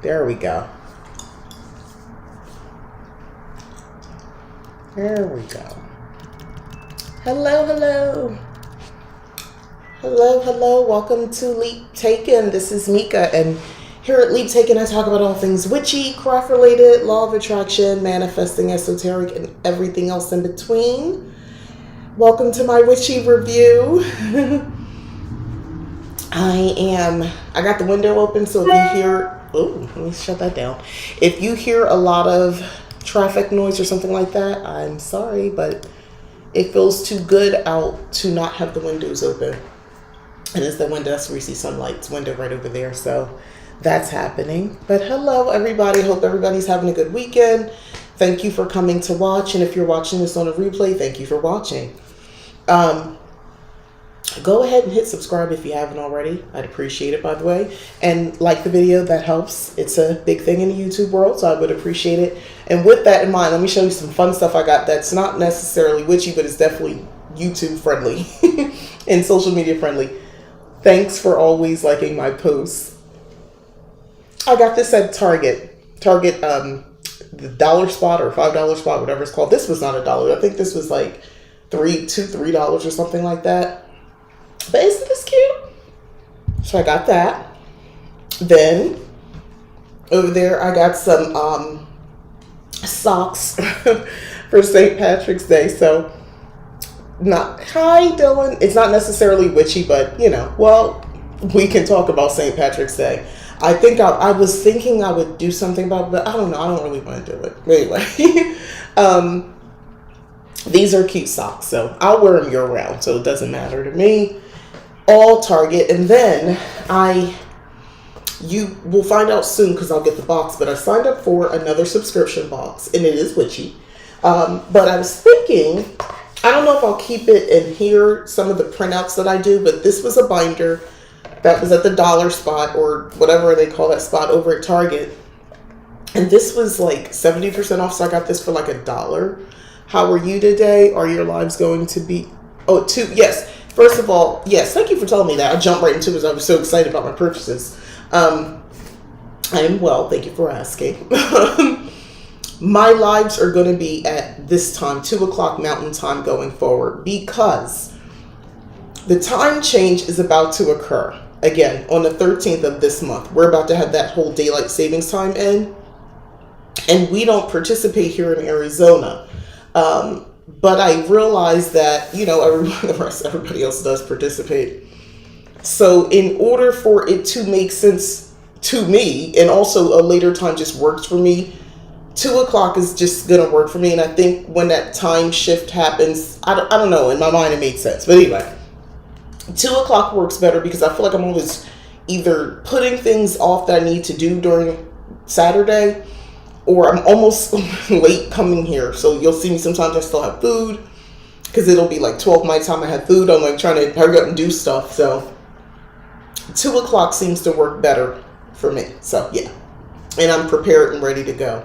There we go. There we go. Hello, hello. Hello, hello. Welcome to Leap Taken. This is Mika, and here at Leap Taken, I talk about all things witchy, craft-related, law of attraction, manifesting, esoteric, and everything else in between. Welcome to my witchy review. I got the window open, so if you hear, let me shut that down. If you hear a lot of traffic noise or something like that, I'm sorry, but it feels too good out to not have the windows open. And it's the window, that's where you see sunlight's window right over there, so that's happening. But hello, everybody. Hope everybody's having a good weekend. Thank you for coming to watch, and if you're watching this on a replay, thank you for watching. Go ahead and hit subscribe if you haven't already. I'd appreciate it, by the way. And like the video, that helps. It's a big thing in the YouTube world, so I would appreciate it. And with that in mind, let me show you some fun stuff I got that's not necessarily witchy, but it's definitely YouTube friendly and social media friendly. Thanks for always liking my posts. I got this at Target, the dollar spot or $5 spot, whatever it's called. This was not $1. I think this was like $3 or something like that. But isn't this cute? So I got that. Then over there I got some socks for St. Patrick's Day. So hi Dylan. It's not necessarily witchy, but you know, well, we can talk about St. Patrick's Day. I think I was thinking I would do something about it, but I don't know. I don't really want to do it. Anyway, these are cute socks, so I'll wear them year round, so it doesn't matter to me. All Target. And then you will find out soon because I'll get the box, but I signed up for another subscription box, and it is witchy. But I was thinking, I don't know if I'll keep it in here, some of the printouts that I do, but this was a binder that was at the dollar spot or whatever they call that spot over at Target. And this was like 70% off, so I got this for like $1. How are you today? Are your lives going to be... Yes. First of all, yes, thank you for telling me that. I jumped right into it because I was so excited about my purchases. I am well. Thank you for asking. My lives are going to be at this time, 2 o'clock Mountain Time going forward, because the time change is about to occur. Again, on the 13th of this month, we're about to have that whole daylight savings time in. And we don't participate here in Arizona. But I realized that, you know, everybody else does participate. So in order for it to make sense to me, and also a later time just works for me, 2 o'clock is just going to work for me. And I think when that time shift happens, I don't know, in my mind it made sense. But anyway, 2 o'clock works better because I feel like I'm always either putting things off that I need to do during Saturday, or I'm almost late coming here. So you'll see me sometimes I still have food because it'll be like 12 my time I have food. I'm like trying to hurry up and do stuff. So 2 o'clock seems to work better for me. So yeah. And I'm prepared and ready to go.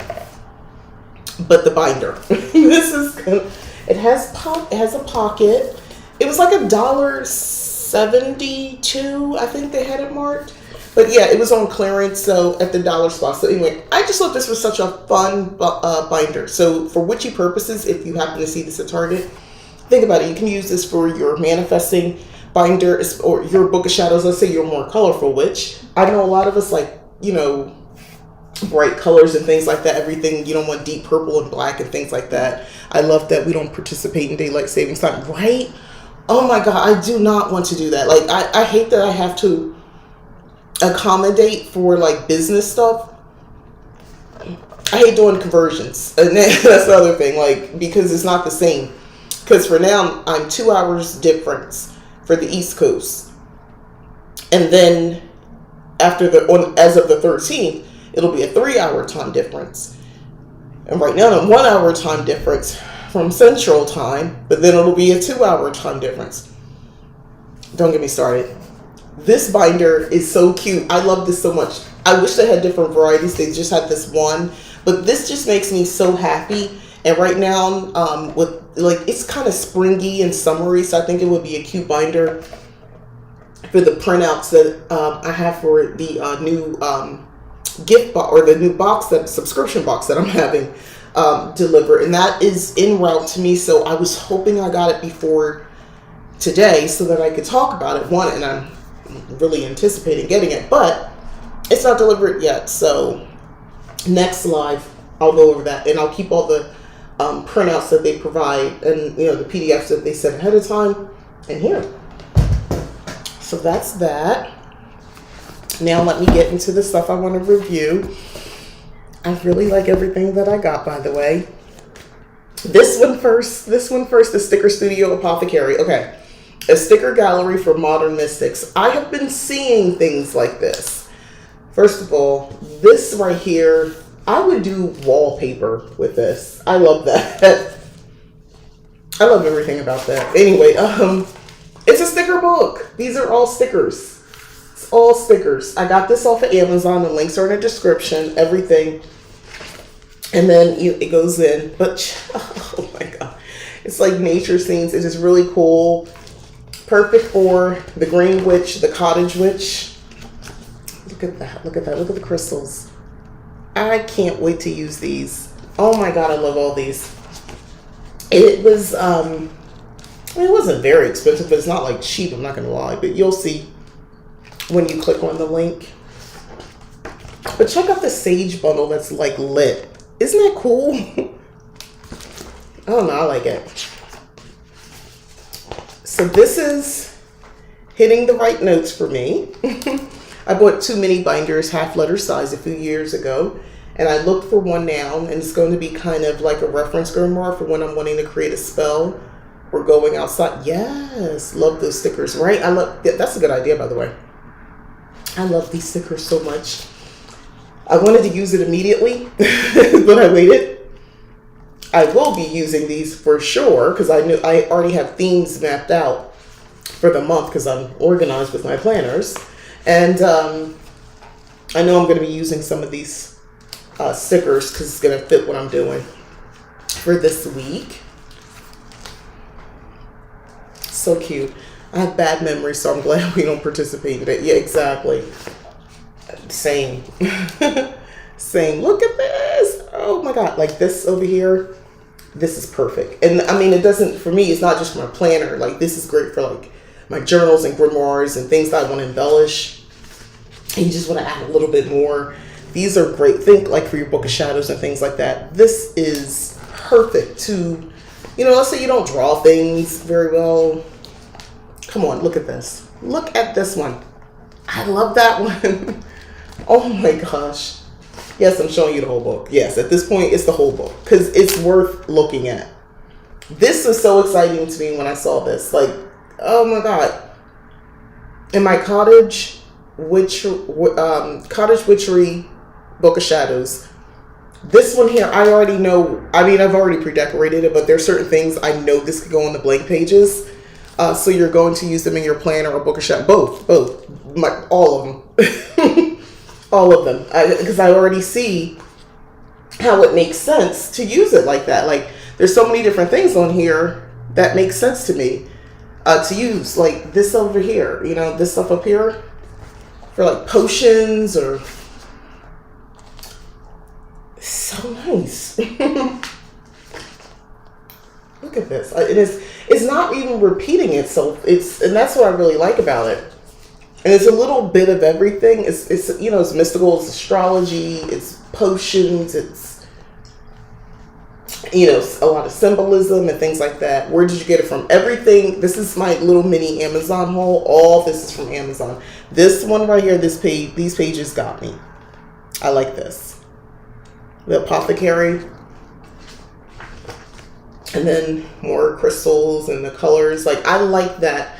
But the binder. This is good. It has a pocket. It was like $1.72. I think they had it marked. But yeah, it was on clearance, so at the dollar spot. So anyway, I just thought this was such a fun binder. So for witchy purposes, if you happen to see this at Target, think about it. You can use this for your manifesting binder or your book of shadows. Let's say you're a more colorful witch. I know a lot of us like, you know, bright colors and things like that. Everything, you don't want deep purple and black and things like that. I love that we don't participate in daylight savings time, right? Oh my God, I do not want to do that. Like, I hate that I have to accommodate for like business stuff. I hate doing conversions, and that's the other thing, like, because it's not the same. Because for now I'm 2 hours difference for the East Coast, and then after as of the 13th, it'll be a 3-hour time difference. And right now I'm 1 hour time difference from Central Time, but then it'll be a 2-hour time difference. Don't get me started. This binder is so cute. I love this so much. I wish they had different varieties. They just had this one, but this just makes me so happy. And right now, with like, it's kind of springy and summery, so I think it would be a cute binder for the printouts that I have for the new gift box, or the new box, that subscription box that I'm having delivered, and that is en route to me. So I was hoping I got it before today so that I could talk about it. And I'm really anticipating getting it, but it's not delivered yet. So next live, I'll go over that, and I'll keep all the printouts that they provide, and the PDFs that they sent ahead of time in here. So that's that. Now let me get into the stuff I want to review. I really like everything that I got, by the way. This one first, the Sticker Studio Apothecary. Okay, a sticker gallery for modern mystics. I have been seeing things like this. First of all, this right here, I would do wallpaper with this. I love that. I love everything about that. Anyway, it's a sticker book. These are all stickers. It's all stickers. I got this off of Amazon. The links are in the description. Everything. And then it goes in. But, oh my God. It's like nature scenes. It is really cool. Perfect for the Green Witch, the Cottage Witch. Look at that. Look at that. Look at the crystals. I can't wait to use these. Oh my God, I love all these. It was, it wasn't very expensive, but it's not like cheap, I'm not going to lie. But you'll see when you click on the link. But check out the Sage bundle that's like lit. Isn't that cool? I don't know, I like it. So this is hitting the right notes for me. I bought 2 mini binders, half letter size, a few years ago, and I looked for one now, and it's going to be kind of like a reference grimoire for when I'm wanting to create a spell or going outside. Yes, love those stickers, right? That's a good idea, by the way. I love these stickers so much. I wanted to use it immediately, but I waited. I will be using these for sure, because I already have themes mapped out for the month, because I'm organized with my planners. And I know I'm going to be using some of these stickers because it's going to fit what I'm doing for this week. So cute. I have bad memory, so I'm glad we don't participate in it. Yeah, exactly. Same. Same. Look at this. Oh my God. Like this over here. This is perfect. And I mean, it doesn't, for me, it's not just my planner. Like this is great for like my journals and grimoires and things that I want to embellish. And you just want to add a little bit more. These are great. Think like for your Book of Shadows and things like that. This is perfect to, let's say you don't draw things very well. Come on, look at this. Look at this one. I love that one. Oh my gosh. Yes, I'm showing you the whole book. Yes, at this point, it's the whole book because it's worth looking at. This was so exciting to me when I saw this. Like, oh my God. In my Cottage Witchery Book of Shadows, this one here, I already know. I mean, I've already pre-decorated it, but there's certain things I know this could go on the blank pages. So you're going to use them in your planner or Book of Shadows. Both. All of them. All of them. Because I already see how it makes sense to use it like that. Like, there's so many different things on here that make sense to me to use. Like this over here, this stuff up here for like potions or... So nice. Look at this. It's not even repeating itself. And that's what I really like about it. And it's a little bit of everything. It's it's mystical, it's astrology, it's potions, it's a lot of symbolism and things like that. Where did you get it from? Everything. This is my little mini Amazon haul. All this is from Amazon. This one right here, these pages got me. I like this. The Apothecary. And then more crystals and the colors. Like, I like that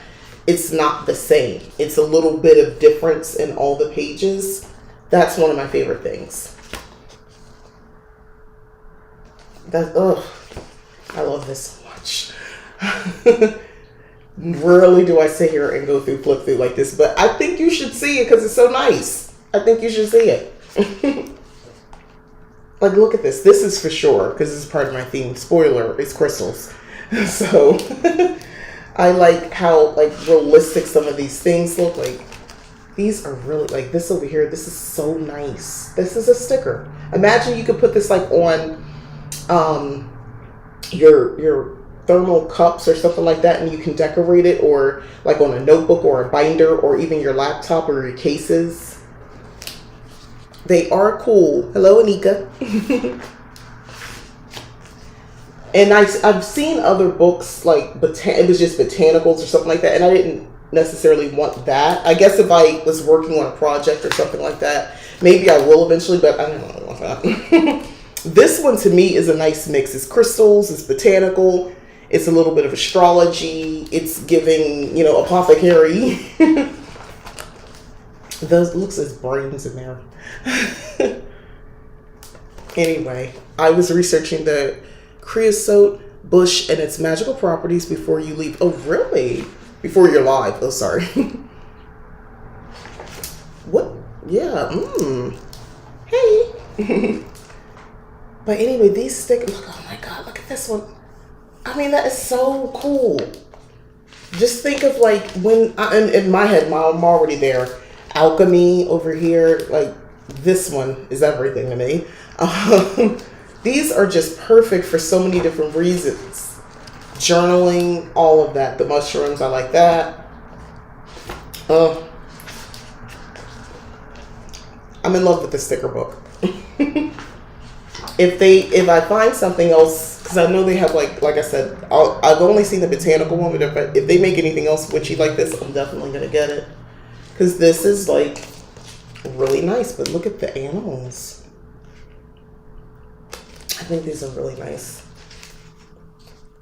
it's not the same. It's a little bit of difference in all the pages. That's one of my favorite things. I love this so much. Rarely do I sit here and flip through like this, but I think you should see it because it's so nice. I think you should see it. Like, look at this. This is for sure, because this is part of my theme. Spoiler, it's crystals. So, I like how, realistic some of these things look like. These are really, like this over here, this is so nice. This is a sticker. Imagine you could put this like on your thermal cups or something like that, and you can decorate it, or like on a notebook or a binder, or even your laptop or your cases. They are cool. Hello, Anika. And I've seen other books like it was just botanicals or something like that, and I didn't necessarily want that. I guess if I was working on a project or something like that, maybe I will eventually, but I don't want that. This one to me is a nice mix. It's crystals, it's botanical, it's a little bit of astrology, it's giving, apothecary. Those looks as brains in there. Anyway, I was researching the creosote bush and its magical properties before you leave. Oh, really? Before you're live. Oh, sorry. What? Yeah. Hey. But anyway, these stickers. Look, oh my God, look at this one. I mean, that is so cool. Just think of like when in my head, I'm already there. Alchemy over here, like this one is everything to me. These are just perfect for so many different reasons. Journaling, all of that. The mushrooms, I like that. I'm in love with the sticker book. If I find something else, because I know they have like I said, I've only seen the botanical one, but if they make anything else witchy like this, I'm definitely gonna get it. Because this is like really nice, but look at the animals. I think these are really nice.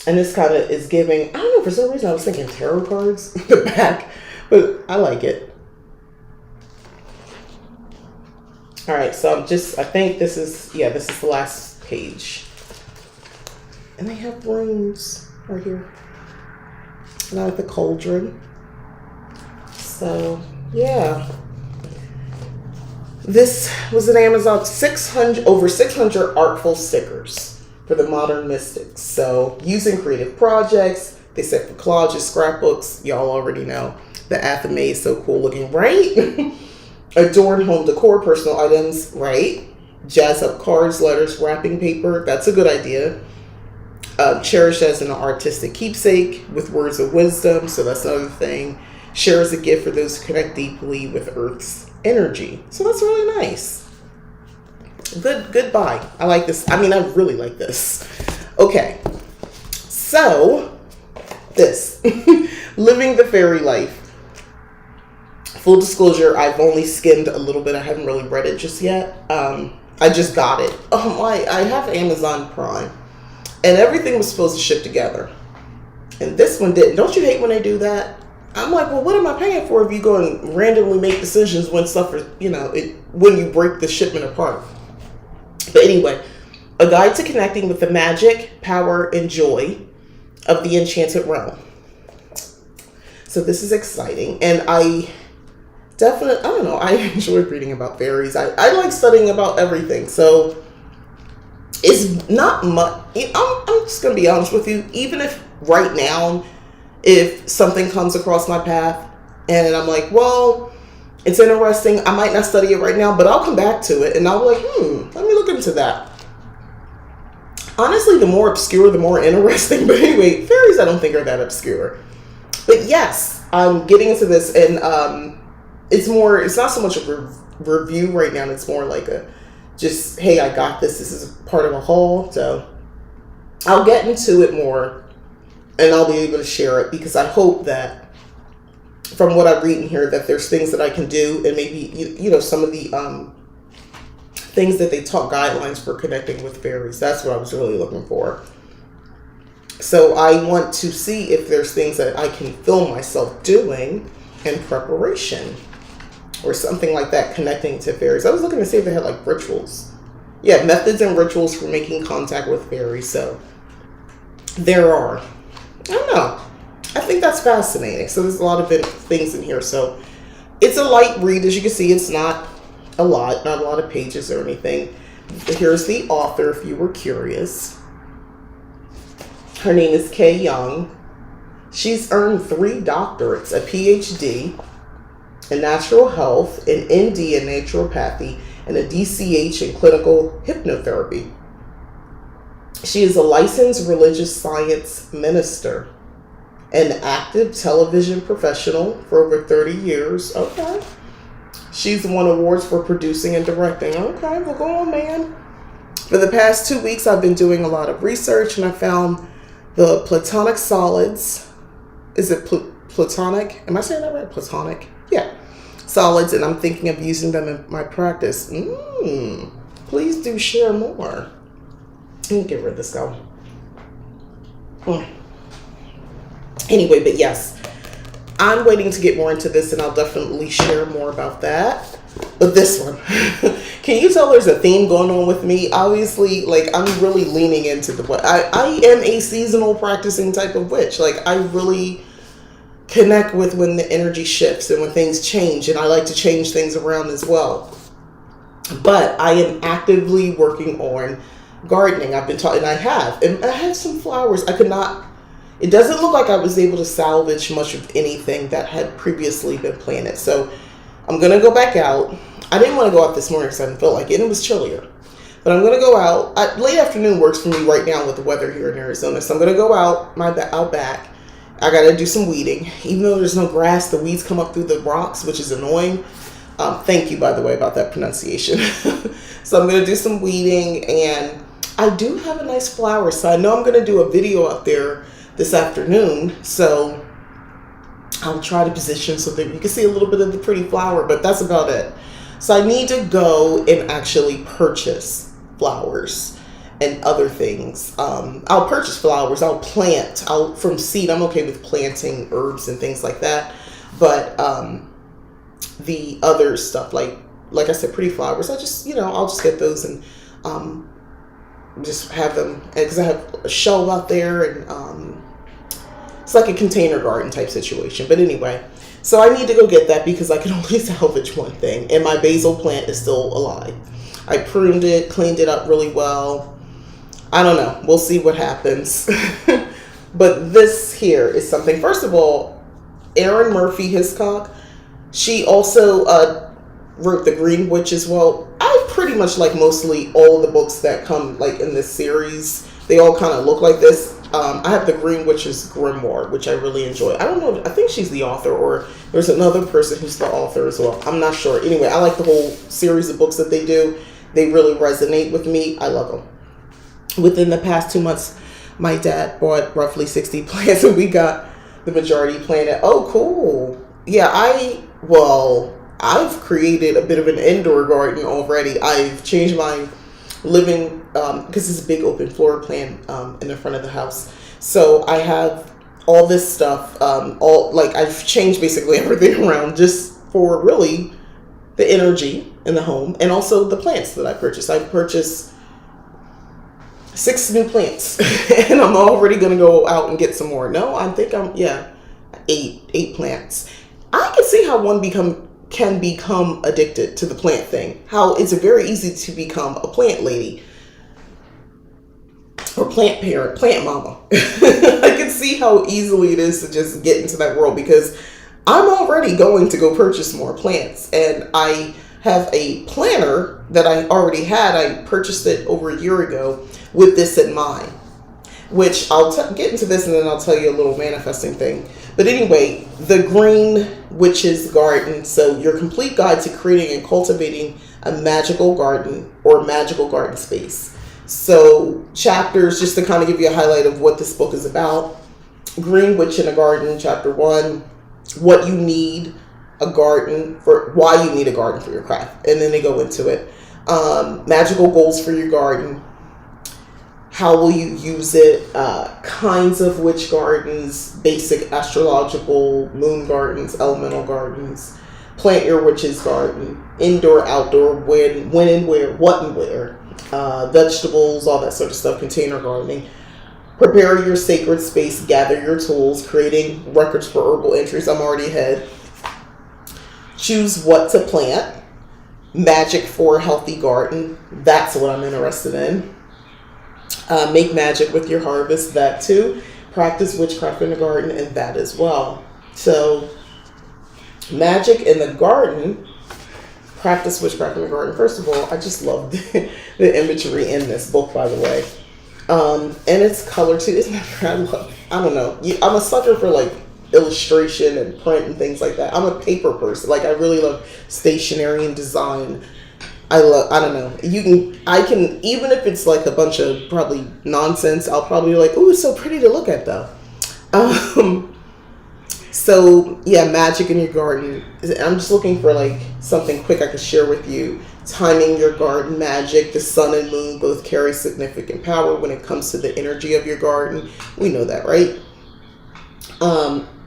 And this kind of is giving, I don't know, for some reason I was thinking tarot cards in the back, but I like it. All right, so I think this is the last page. And they have rooms right here. And I like the cauldron. So, yeah. This was an Amazon over 600 artful stickers for the modern mystics. So, using creative projects, they set for collages, scrapbooks. Y'all already know. The athame is so cool looking, right? Adorn home decor, personal items, right? Jazz up cards, letters, wrapping paper. That's a good idea. Cherish as an artistic keepsake with words of wisdom. So that's another thing. Share as a gift for those who connect deeply with Earth's energy. So that's really nice. Goodbye. I like this. I mean, I really like this. Okay. So, this. Living the fairy life. Full disclosure, I've only skimmed a little bit. I haven't really read it just yet. I just got it. I have Amazon Prime. And everything was supposed to ship together. And this one didn't. Don't you hate when they do that? I'm like, well, what am I paying for if you go and randomly make decisions when stuff is, when you break the shipment apart? But anyway, a guide to connecting with the magic, power, and joy of the enchanted realm. So this is exciting. And I enjoy reading about fairies. I like studying about everything. So it's not much. I'm just going to be honest with you. Even if right now, if something comes across my path and I'm like, well, it's interesting, I might not study it right now, but I'll come back to it and I'll be like, let me look into that. Honestly, the more obscure, the more interesting. But anyway, fairies I don't think are that obscure. But yes, I'm getting into this, and it's not so much a review right now, it's more like hey, I got this. This is part of a haul. So I'll get into it more and I'll be able to share it, because I hope that from what I'm reading here that there's things that I can do, and maybe, some of the things that they taught, guidelines for connecting with fairies. That's what I was really looking for. So I want to see if there's things that I can film myself doing in preparation or something like that, connecting to fairies. I was looking to see if they had like rituals. Yeah, methods and rituals for making contact with fairies. So there are. I don't know. I think that's fascinating. So there's a lot of things in here. So it's a light read. As you can see, it's not a lot of pages or anything. Here's the author if you were curious. Her name is Kay Young. She's earned 3 doctorates, a PhD, in natural health, an ND in naturopathy, and a DCH in clinical hypnotherapy. She is a licensed religious science minister, an active television professional for over 30 years. Okay. She's won awards for producing and directing. Okay, well, go on, man. For the past 2 weeks, I've been doing a lot of research, and I found the platonic solids. Is it platonic? Am I saying that right? Platonic? Yeah. Solids, and I'm thinking of using them in my practice. Please do share more. Let me get rid of this guy. Anyway, but yes, I'm waiting to get more into this, and I'll definitely share more about that. But this one, can you tell there's a theme going on with me? Obviously, like, I'm really leaning into the what I am a seasonal practicing type of witch. Like, I really connect with when the energy shifts and when things change, and I like to change things around as well. But I am actively working on gardening. I've been talking, and I have some flowers. It doesn't look like I was able to salvage much of anything that had previously been planted. So I'm going to go back out. I didn't want to go out this morning because I didn't feel like it. It was chillier. But I'm going to go out. Late afternoon works for me right now with the weather here in Arizona. So I'm going to go out back. I got to do some weeding. Even though there's no grass, the weeds come up through the rocks, which is annoying. Thank you, by the way, about that pronunciation. So I'm going to do some weeding. And I do have a nice flower. So I know I'm going to do a video out there this afternoon, so I'll try to position so that you can see a little bit of the pretty flower, but that's about it. So I need to go and actually purchase flowers and other things. I'll purchase flowers, I'll plant, from seed. I'm okay with planting herbs and things like that, but the other stuff, like I said, pretty flowers, I'll just get those and just have them, because I have a shelf out there, and it's like a container garden type situation. But anyway, so I need to go get that because I can only salvage one thing, and my basil plant is still alive. I pruned it, cleaned it up really well. I don't know, we'll see what happens. But this here is something. First of all, Erin Murphy Hiscock, she also wrote The Green Witch as well. I pretty much like mostly all the books that come like in this series. They all kind of look like this. I have The Green Witch's Grimoire, which I really enjoy. I don't know, I think she's the author, or there's another person who's the author as well. I'm not sure. Anyway, I like the whole series of books that they do. They really resonate with me. I love them. Within the past 2 months, my dad bought roughly 60 plants, and we got the majority planted. Oh, cool. Yeah, I've created a bit of an indoor garden already. I've changed my living, because it's a big open floor plan in the front of the house. So I have all this stuff, I've changed basically everything around just for really the energy in the home, and also the plants that I purchased. I purchased 6 new plants, and I'm already going to go out and get some more. No, I think eight plants. I can see how one can become addicted to the plant thing. How it's very easy to become a plant lady or plant parent, plant mama. I can see how easily it is to just get into that world, because I'm already going to go purchase more plants, and I have a planner that I already had. I purchased it over a year ago with this in mind, which I'll get into this, and then I'll tell you a little manifesting thing. But anyway, The Green Witch's Garden. So your complete guide to creating and cultivating a magical garden or magical garden space. So chapters, just to kind of give you a highlight of what this book is about. Green Witch in a Garden, chapter 1. What you need a garden for, why you need a garden for your craft. And then they go into it. Magical goals for your garden. How will you use it? Kinds of witch gardens, basic astrological moon gardens, elemental gardens. Plant your witch's garden. Indoor, outdoor, when and where, what and where. Vegetables, all that sort of stuff. Container gardening. Prepare your sacred space. Gather your tools. Creating records for herbal entries. I'm already ahead. Choose what to plant. Magic for a healthy garden. That's what I'm interested in. Make magic with your harvest, that too. Practice witchcraft in the garden, and that as well. So Magic in the garden. Practice witchcraft in the garden. First of all, I just love the imagery in this book, by the way. And it's color too. Isn't that I don't know. I'm a sucker for like illustration and print and things like that. I'm a paper person. Like I really love stationery and design. I don't know. I can, even if it's like a bunch of probably nonsense, I'll probably be like, ooh, it's so pretty to look at though. So yeah, magic in your garden. I'm just looking for like something quick I could share with you. Timing your garden magic. The sun and moon both carry significant power when it comes to the energy of your garden. We know that, right?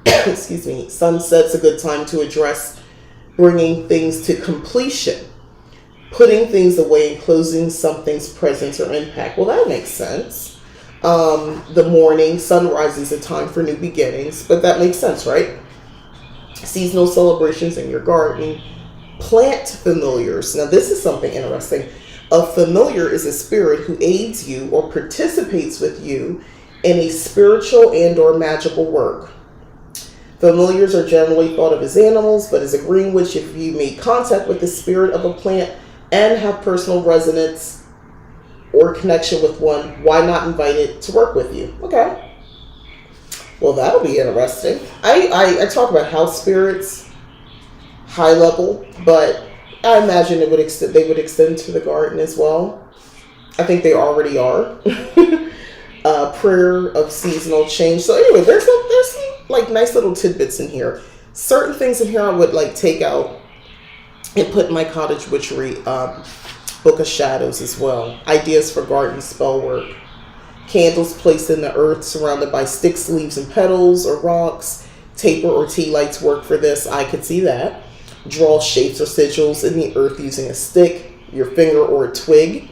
Excuse me. Sunset's a good time to address bringing things to completion. Putting things away and closing something's presence or impact. Well, that makes sense. The morning, sunrise is a time for new beginnings, but that makes sense, right? Seasonal celebrations in your garden. Plant familiars. Now, this is something interesting. A familiar is a spirit who aids you or participates with you in a spiritual and or magical work. Familiars are generally thought of as animals, but as a green witch, if you make contact with the spirit of a plant and have personal resonance or connection with one, why not invite it to work with you? Okay. Well, that'll be interesting. I talk about house spirits, high level, but I imagine they would extend to the garden as well. I think they already are. Prayer of seasonal change. So anyway, there's some like nice little tidbits in here. Certain things in here I would like take out and put in my cottage witchery book of shadows as well. Ideas for garden spell work. Candles placed in the earth surrounded by sticks, leaves, and petals or rocks. Taper or tea lights work for this. I could see that. Draw shapes or sigils in the earth using a stick, your finger, or a twig.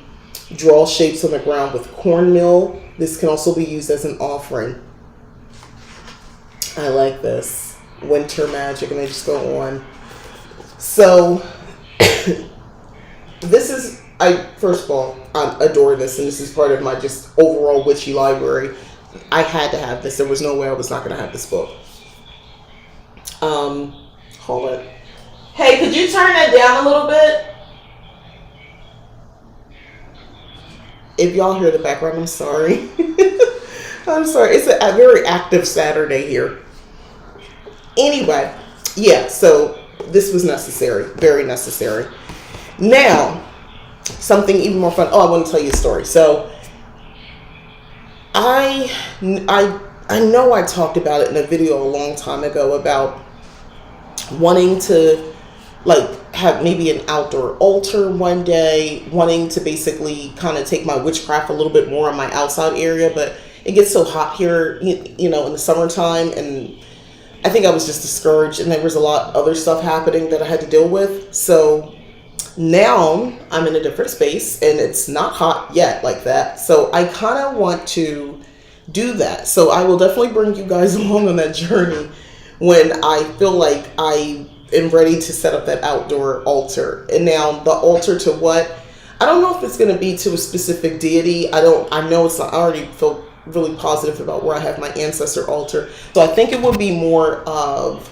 Draw shapes on the ground with cornmeal. This can also be used as an offering. I like this. Winter magic, and they just go on. So, first of all, I adore this, and this is part of my just overall witchy library. I had to have this. There was no way I was not going to have this book. Hold it. Hey, could you turn that down a little bit? If y'all hear the background, I'm sorry. I'm sorry. It's a very active Saturday here. Anyway, yeah, so this was necessary. Very necessary. Now, something even more fun. Oh, I want to tell you a story. So, I know I talked about it in a video a long time ago about wanting to like have maybe an outdoor altar one day, wanting to basically kind of take my witchcraft a little bit more on my outside area, but it gets so hot here, you know, in the summertime, and I think I was just discouraged, and there was a lot of other stuff happening that I had to deal with. So now I'm in a different space and it's not hot yet like that. So I kind of want to do that. So I will definitely bring you guys along on that journey when I feel like I am ready to set up that outdoor altar. And now the altar to what? I don't know if it's going to be to a specific deity. I know it's not. I already feel really positive about where I have my ancestor altar. So I think it would be more of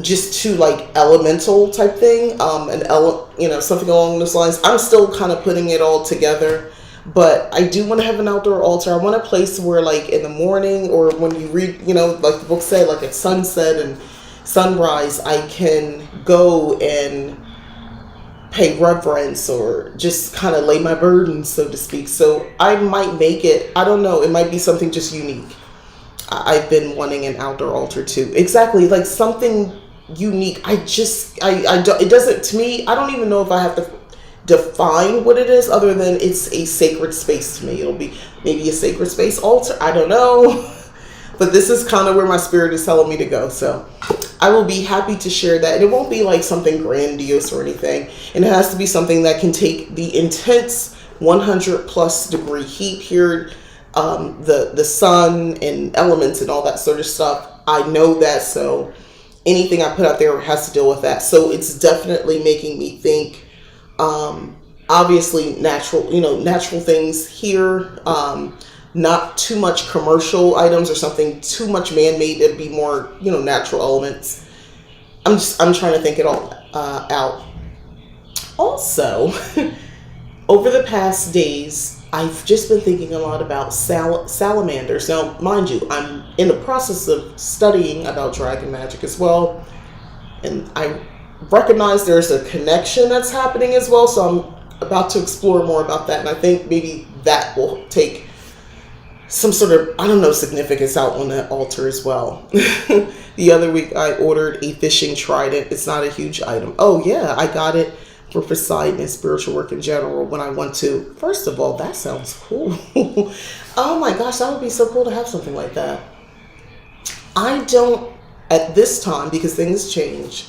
just to like elemental type thing, something along those lines. I'm still kind of putting it all together, but I do want to have an outdoor altar. I want a place where like in the morning or when you read, like the book said, like at sunset and sunrise, I can go and pay reverence or just kind of lay my burdens, so to speak. So I might make it, I don't know, it might be something just unique. I've been wanting an outdoor altar too. Exactly, like something unique. I don't, it doesn't, to me, I don't even know if I have to define what it is other than it's a sacred space to me. It'll be maybe a sacred space altar. I don't know. But this is kind of where my spirit is telling me to go. So I will be happy to share that. And it won't be like something grandiose or anything. And it has to be something that can take the intense 100 plus degree heat here, the sun and elements and all that sort of stuff. I know that. So anything I put out there has to deal with that. So it's definitely making me think, obviously natural things here, not too much commercial items or something too much man-made. It'd be more, natural elements. I'm trying to think it all out. Also, over the past days, I've just been thinking a lot about salamanders. Now, mind you, I'm in the process of studying about dragon magic as well, and I recognize there's a connection that's happening as well, so I'm about to explore more about that, and I think maybe that will take some sort of, I don't know, significance out on that altar as well. The other week I ordered a fishing trident. It's not a huge item. Oh yeah, I got it for Poseidon and spiritual work in general when I want to. First of all, that sounds cool. Oh my gosh, that would be so cool to have something like that. I don't, at this time, because things change,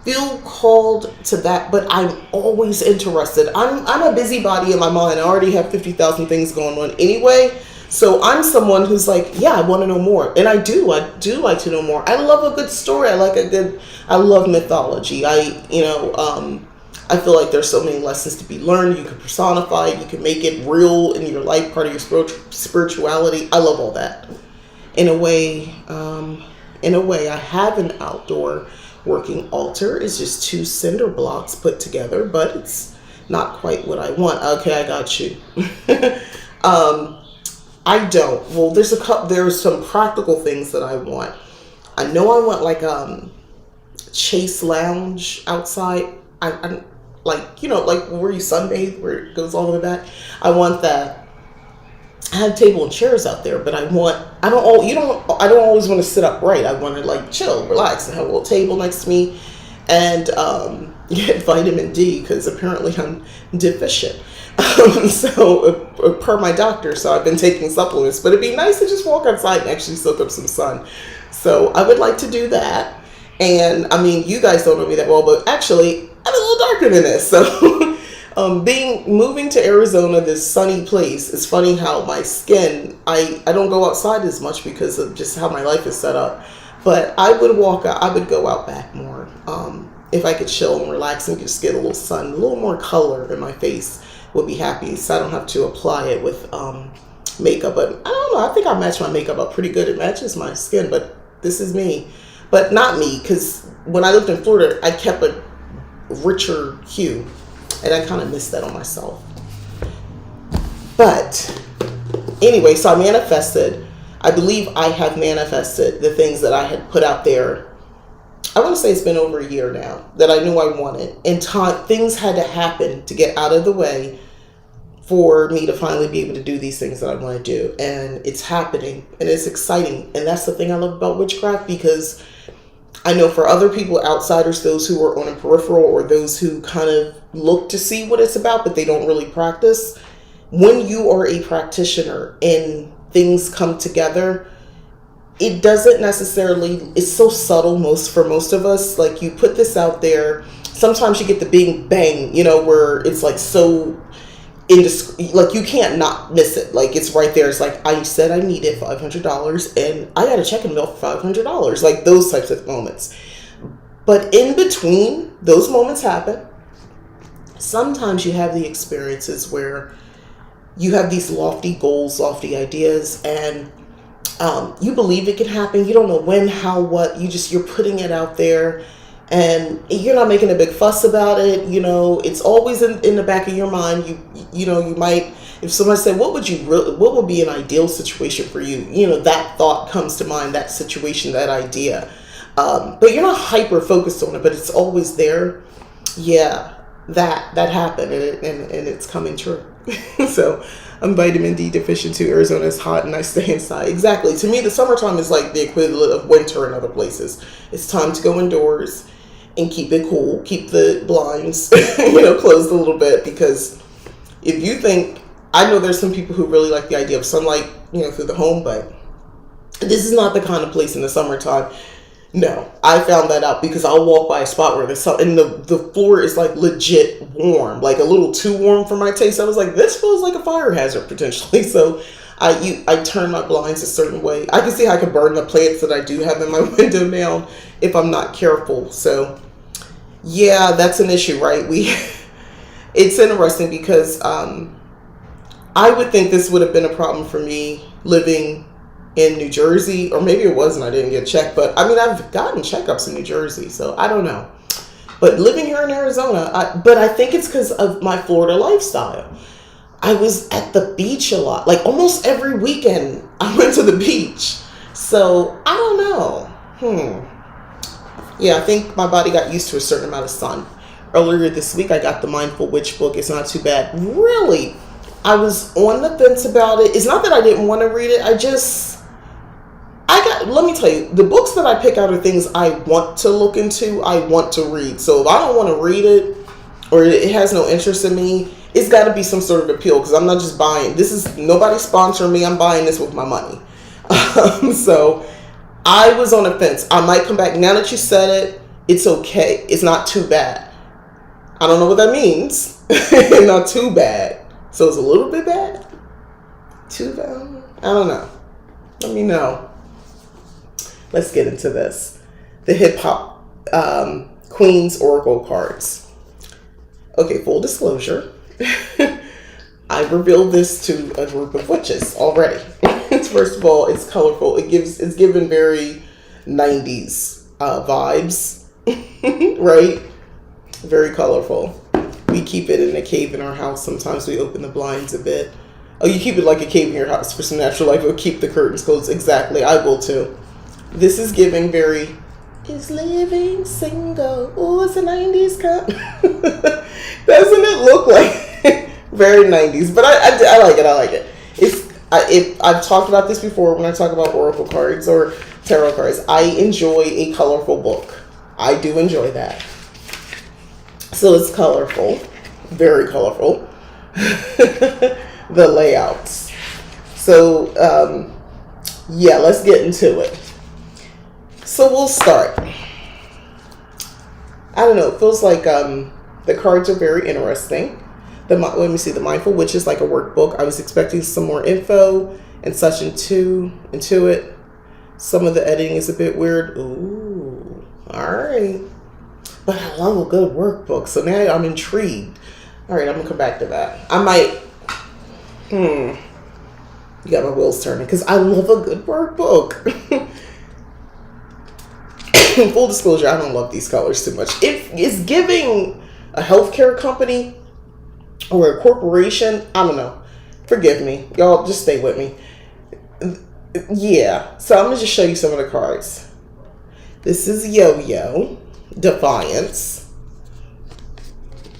feel called to that, but I'm always interested. I'm a busybody in my mind. I already have 50,000 things going on anyway. So I'm someone who's like, yeah, I want to know more. And I do like to know more. I love a good story. I love mythology. I feel like there's so many lessons to be learned. You can personify it. You can make it real in your life, part of your spirituality. I love all that. In a way, I have an outdoor working altar. It's just 2 cinder blocks put together, but it's not quite what I want. Okay, I got you. I don't. Well, there's some practical things that I want. I know I want like chase lounge outside. I like, like where you sunbathe, where it goes all the way back. I want that. I have table and chairs out there, but I don't always want to sit upright. I want to like chill, relax, and have a little table next to me, and get vitamin D because apparently I'm deficient. So per my doctor, so I've been taking supplements, but it'd be nice to just walk outside and actually soak up some sun. So I would like to do that. And I mean, you guys don't know me that well, but actually I'm a little darker than this. So moving to Arizona, this sunny place, it's funny how my skin, I don't go outside as much because of just how my life is set up, but I would go out back more. If I could chill and relax and just get a little sun, a little more color in my face, would be happy, so I don't have to apply it with makeup. But I don't know, I think I match my makeup up pretty good. It matches my skin, but this is me. But not me, because when I lived in Florida, I kept a richer hue, and I kind of missed that on myself. But anyway, so I believe I have manifested the things that I had put out there. I want to say it's been over a year now that I knew I wanted, and things had to happen to get out of the way for me to finally be able to do these things that I want to do. And it's happening, and it's exciting. And that's the thing I love about witchcraft, because I know for other people, outsiders, those who are on a peripheral or those who kind of look to see what it's about, but they don't really practice, when you are a practitioner and things come together, it doesn't necessarily, it's so subtle for most of us. Like, you put this out there, sometimes you get the big bang, where it's like so like you can't not miss it. Like, it's right there. It's like, I said I needed $500 and I got a check in the mail for $500. Like, those types of moments. But in between, those moments happen. Sometimes you have the experiences where you have these lofty goals, lofty ideas, and you believe it can happen. You don't know when, how, what. You're putting it out there, and you're not making a big fuss about it. It's always in the back of your mind. You might, if someone said, what would be an ideal situation for you? That thought comes to mind, that situation, that idea. But you're not hyper focused on it, but it's always there. Yeah, that happened, and it's coming true. So I'm vitamin D deficient too. Arizona is hot and I stay inside. Exactly. To me, the summertime is like the equivalent of winter in other places. It's time to go indoors and keep it cool. Keep the blinds, closed a little bit, because if you think, I know there's some people who really like the idea of sunlight, through the home, but this is not the kind of place in the summertime. No, I found that out because I'll walk by a spot where the sun and the floor is like legit warm, like a little too warm for my taste. I was like, this feels like a fire hazard potentially. So I turn my blinds a certain way. I can see how I could burn the plants that I do have in my window now if I'm not careful. So yeah, that's an issue, right? It's interesting because I would think this would have been a problem for me living in New Jersey, or maybe it wasn't, I didn't get checked, but I mean, I've gotten checkups in New Jersey, so I don't know. But living here in Arizona, I think it's because of my Florida lifestyle. I was at the beach a lot. Like almost every weekend I went to the beach. So I don't know. Yeah, I think my body got used to a certain amount of sun. Earlier this week I got the Mindful Witch book. It's not too bad. Really, I was on the fence about it. It's not that I didn't want to read it. Let me tell you, the books that I pick out are things I want to look into, I want to read. So if I don't want to read it, or it has no interest in me, it's got to be some sort of appeal, because I'm not just buying. This is nobody sponsoring me. I'm buying this with my money. So I was on a fence. I might come back. Now that you said it, it's okay. It's not too bad. I don't know what that means. Not too bad. So it's a little bit bad. Too bad. I don't know. Let me know. Let's get into this. The hip hop Queen's Oracle cards. Okay, full disclosure. I revealed this to a group of witches already. First of all, it's colorful. It's given very 90s vibes, right? Very colorful. We keep it in a cave in our house. Sometimes we open the blinds a bit. Oh, you keep it like a cave in your house for some natural light. We'll keep the curtains closed. Exactly. I will too. This is giving very, is living single. Oh, it's a 90s cup. Doesn't it look like very 90s? But I like it. I like it. I've talked about this before when I talk about oracle cards or tarot cards. I enjoy a colorful book. I do enjoy that. So it's colorful. Very colorful. The layouts. So, yeah, let's get into it. So we'll start. I don't know. It feels like the cards are very interesting. Let me see. The Mindful Witch is like a workbook. I was expecting some more info and such into it. Some of the editing is a bit weird. Ooh, all right. But I love a good workbook. So now I'm intrigued. All right, I'm gonna come back to that. I might. You got my wheels turning because I love a good workbook. Full disclosure, I don't love these colors too much. If it's giving a healthcare company or a corporation, I don't know. Forgive me. Y'all just stay with me. Yeah. So I'm going to just show you some of the cards. This is Yo-Yo, Defiance.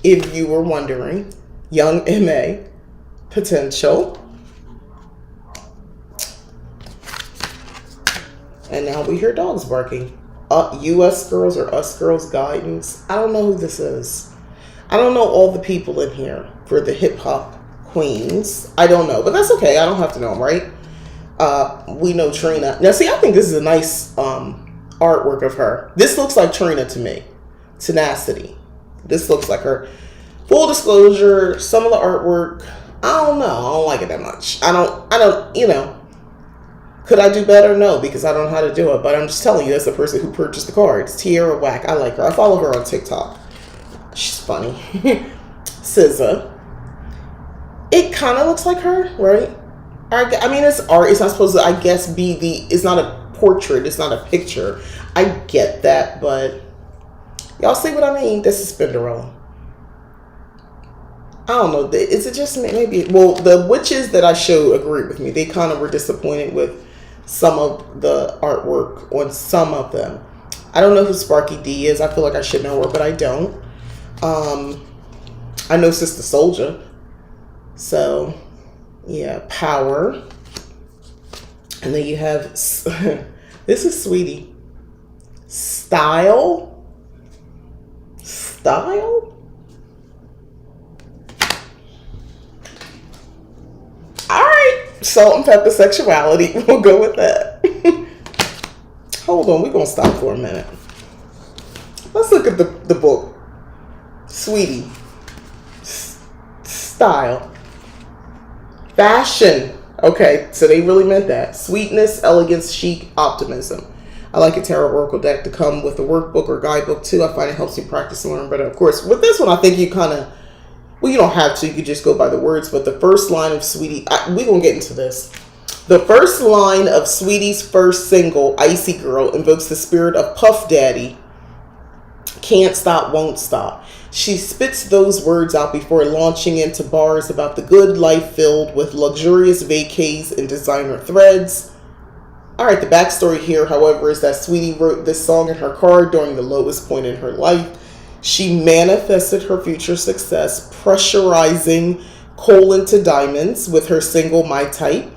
If you were wondering. Young M.A., Potential. And now we hear dogs barking. U.S. Girls or Us Girls Guidance. I don't know who this is. I don't know all the people in here for the hip hop queens. I don't know, but that's okay. I don't have to know them, right? We know Trina. Now, see, I think this is a nice artwork of her. This looks like Trina to me. Tenacity. This looks like her. Full disclosure, some of the artwork, I don't know. I don't like it that much. I don't, you know. Could I do better? No, because I don't know how to do it. But I'm just telling you, that's the person who purchased the cards. Tierra Whack. I like her. I follow her on TikTok. She's funny. SZA. It kind of looks like her, right? I mean, it's art. It's not supposed to, I guess, it's not a portrait. It's not a picture. I get that, but y'all see what I mean? This is Spinderella. I don't know. Is it just maybe? Well, the witches that I showed agree with me. They kind of were disappointed with some of the artwork on some of them. I don't know who Sparky D is. I feel like I should know her, but I don't. I know Sister Soldier. So, yeah, Power. And then you have, this is Sweetie. Style? Alright, Salt and Pepper Sexuality. We'll go with that. Hold on, we're going to stop for a minute. Let's look at the book. Sweetie. Style. Fashion. Okay, so they really meant that. Sweetness, elegance, chic, optimism. I like a tarot oracle deck to come with a workbook or guidebook too. I find it helps me practice and learn better. Of course, with this one, I think you kind of, well, you don't have to. You could just go by the words. But the first line of Sweetie, we're going to get into this. The first line of Sweetie's first single, Icy Girl, invokes the spirit of Puff Daddy. Can't stop, won't stop. She spits those words out before launching into bars about the good life filled with luxurious vacays and designer threads. Alright, the backstory here, however, is that Sweetie wrote this song in her car during the lowest point in her life. She manifested her future success, pressurizing coal into diamonds with her single, My Type.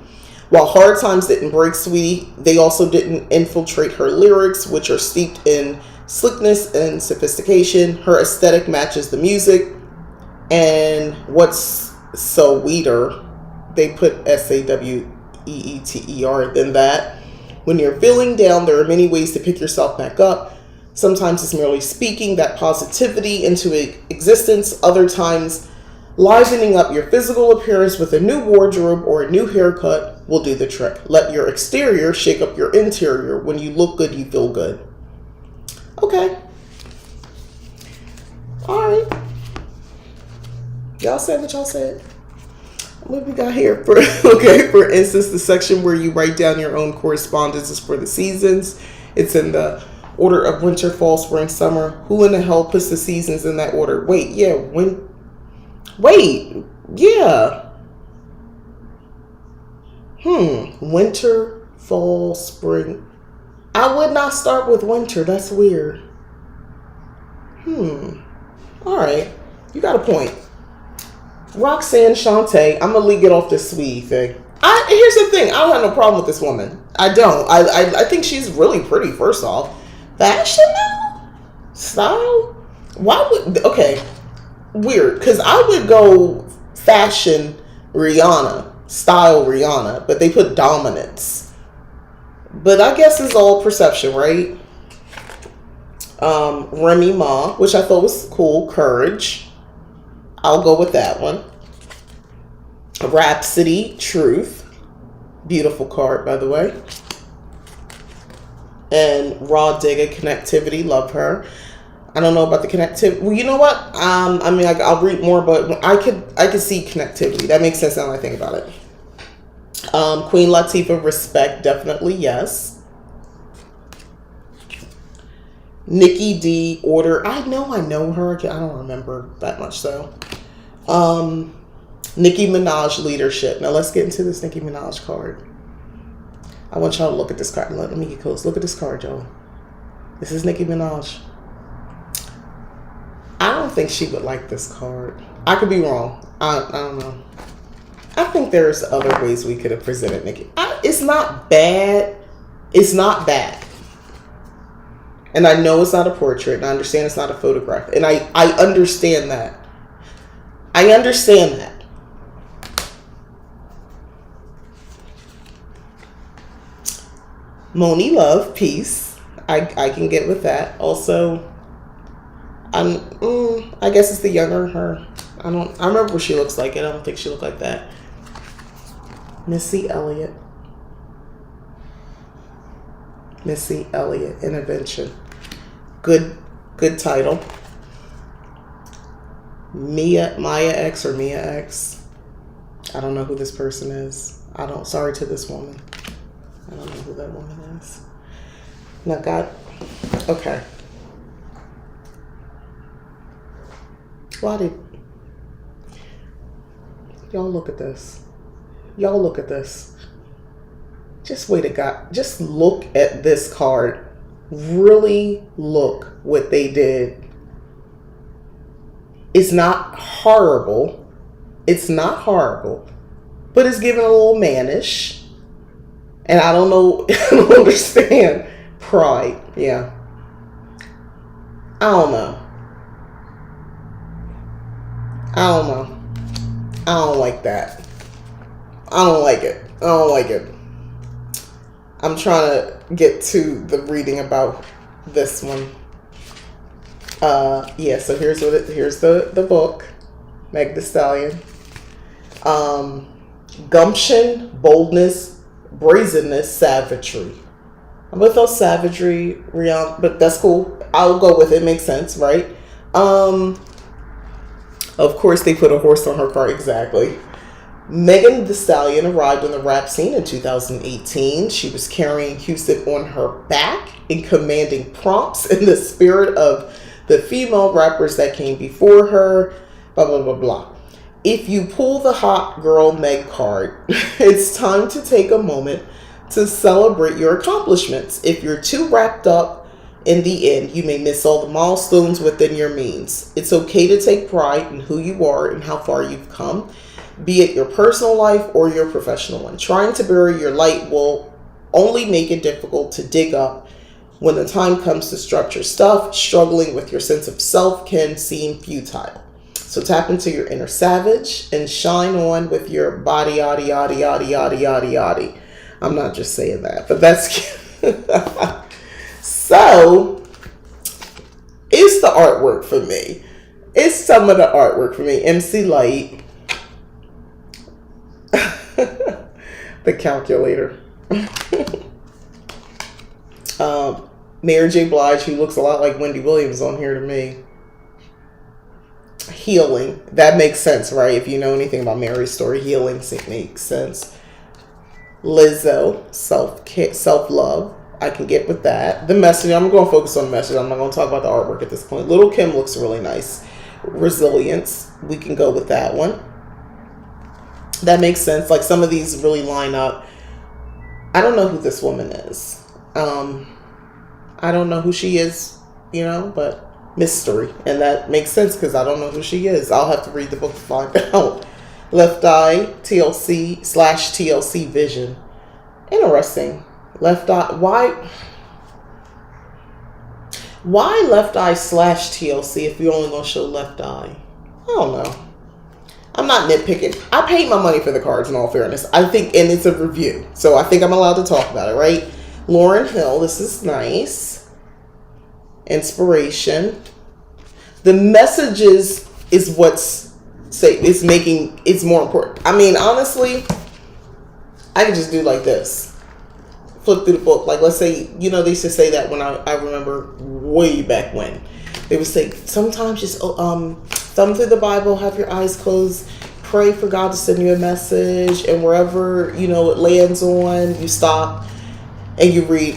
While hard times didn't break Sweetie, they also didn't infiltrate her lyrics, which are steeped in slickness and sophistication. Her aesthetic matches the music. And what's sweeter, they put SAWEETER than that. When you're feeling down, there are many ways to pick yourself back up. Sometimes it's merely speaking that positivity into existence. Other times, livening up your physical appearance with a new wardrobe or a new haircut will do the trick. Let your exterior shake up your interior. When you look good, you feel good. Okay. Alright. Y'all said what y'all said. What we got here? For instance, the section where you write down your own correspondences for the seasons. It's in the order of winter, fall, spring, summer. Who in the hell puts the seasons in that order? Wait, yeah. Winter, fall, spring. I would not start with winter. That's weird. Alright. You got a point. Roxanne Shante. I'm going to get off this Sweetie thing. Here's the thing. I don't have no problem with this woman. I don't. I think she's really pretty, first off. Fashion now? Style? Why would... Okay. Weird. Because I would go fashion Rihanna. Style Rihanna. But they put dominance. But I guess it's all perception, right? Remy Ma, which I thought was cool. Courage. I'll go with that one. Rhapsody, Truth. Beautiful card, by the way. And Raw Digga, Connectivity. Love her. I don't know about the connectivity. Well, you know what? I'll read more, but I could see connectivity. That makes sense now that I think about it. Queen Latifah, Respect. Definitely yes. Nikki D, Order. I know her. I don't remember that much though. Nicki Minaj, Leadership. Now let's get into this Nicki Minaj card. I want y'all to look at this card. Let me get close. Look at this card, y'all. This is Nicki Minaj. I don't think she would like this card. I could be wrong. I don't know. I think there's other ways we could have presented Nicki. It's not bad. It's not bad. And I know it's not a portrait, and I understand it's not a photograph. And I understand that. I understand that. Moni Love, Peace. I can get with that. Also, I guess it's the younger her. I remember what she looks like, and I don't think she looked like that. Missy Elliott. Missy Elliott, Intervention. Good title. Maya X or Mia X. I don't know who this person is. Sorry to this woman. I don't know who that woman is. Now, okay. Y'all look at this. Y'all look at this. Just wait a God. Just look at this card. Really look what they did. It's not horrible. It's not horrible. But it's giving a little mannish. And I don't know. I don't understand. Pride. Yeah. I don't know. I don't like that. I don't like it. I'm trying to get to the reading about this one. Yeah, so here's the book. Meg Thee Stallion. Gumption, boldness, brazenness, savagery. I'm with those savagery, Rihanna, but that's cool. I'll go with it. Makes sense, right? Of course, they put a horse on her car. Exactly. Megan Thee Stallion arrived on the rap scene in 2018. She was carrying Houston on her back and commanding prompts in the spirit of the female rappers that came before her, blah, blah, blah, blah. If you pull the hot girl Meg card, it's time to take a moment to celebrate your accomplishments. If you're too wrapped up in the end, you may miss all the milestones within your means. It's okay to take pride in who you are and how far you've come, be it your personal life or your professional one. Trying to bury your light will only make it difficult to dig up when the time comes to structure stuff. Struggling with your sense of self can seem futile. So tap into your inner savage and shine on with your body, yaddy, yaddy, yaddy, yaddy, yaddy, yaddy. I'm not just saying that, but that's so it's the artwork for me. It's some of the artwork for me. MC Light. The calculator. Mary J. Blige, who looks a lot like Wendy Williams on here to me. Healing. That makes sense, right? If you know anything about Mary's story, healing makes sense. Lizzo, self-love. I can get with that. The message, I'm going to focus on the message. I'm not going to talk about the artwork at this point. Little Kim looks really nice. Resilience. We can go with that one. That makes sense. Like some of these really line up. I don't know who this woman is. I don't know who she is, but mystery. And that makes sense because I don't know who she is. I'll have to read the book to find out. Left Eye, TLC/TLC Vision. Interesting. Left Eye. Why Left Eye/TLC if you're only going to show Left Eye? I don't know. I'm not nitpicking. I paid my money for the cards in all fairness. I think, and it's a review. So I think I'm allowed to talk about it, right? Lauryn Hill, this is nice. Inspiration. The messages is what's it's more important. I mean, honestly, I can just do like this. Flip through the book. Like, let's say, they used to say that when I remember way back when. They would say, sometimes just thumb through the Bible, have your eyes closed, pray for God to send you a message, and wherever, it lands on, you stop and you read,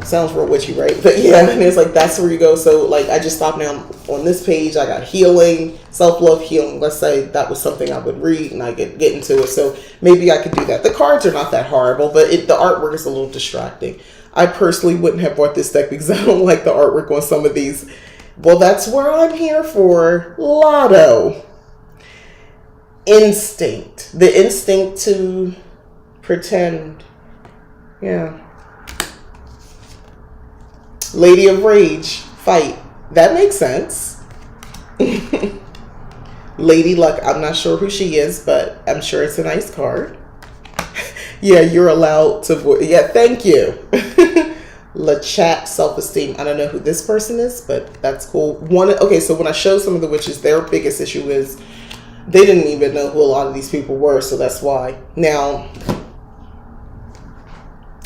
sounds real witchy, right? But yeah, and it's like, that's where you go. So like, I just stopped now on this page. I got healing, self-love, healing. Let's say that was something I would read and I get into it. So maybe I could do that. The cards are not that horrible, but the artwork is a little distracting. I personally wouldn't have bought this deck because I don't like the artwork on some of these. Well, that's where I'm here for. Lotto. Instinct. The instinct to pretend. Yeah. Lady of Rage. Fight. That makes sense. Lady Luck. I'm not sure who she is, but I'm sure it's a nice card. Yeah, you're allowed to. Yeah, thank you. Chat, self-esteem. I don't know who this person is, but that's cool. Okay, so when I show some of the witches, their biggest issue is they didn't even know who a lot of these people were, so that's why. Now,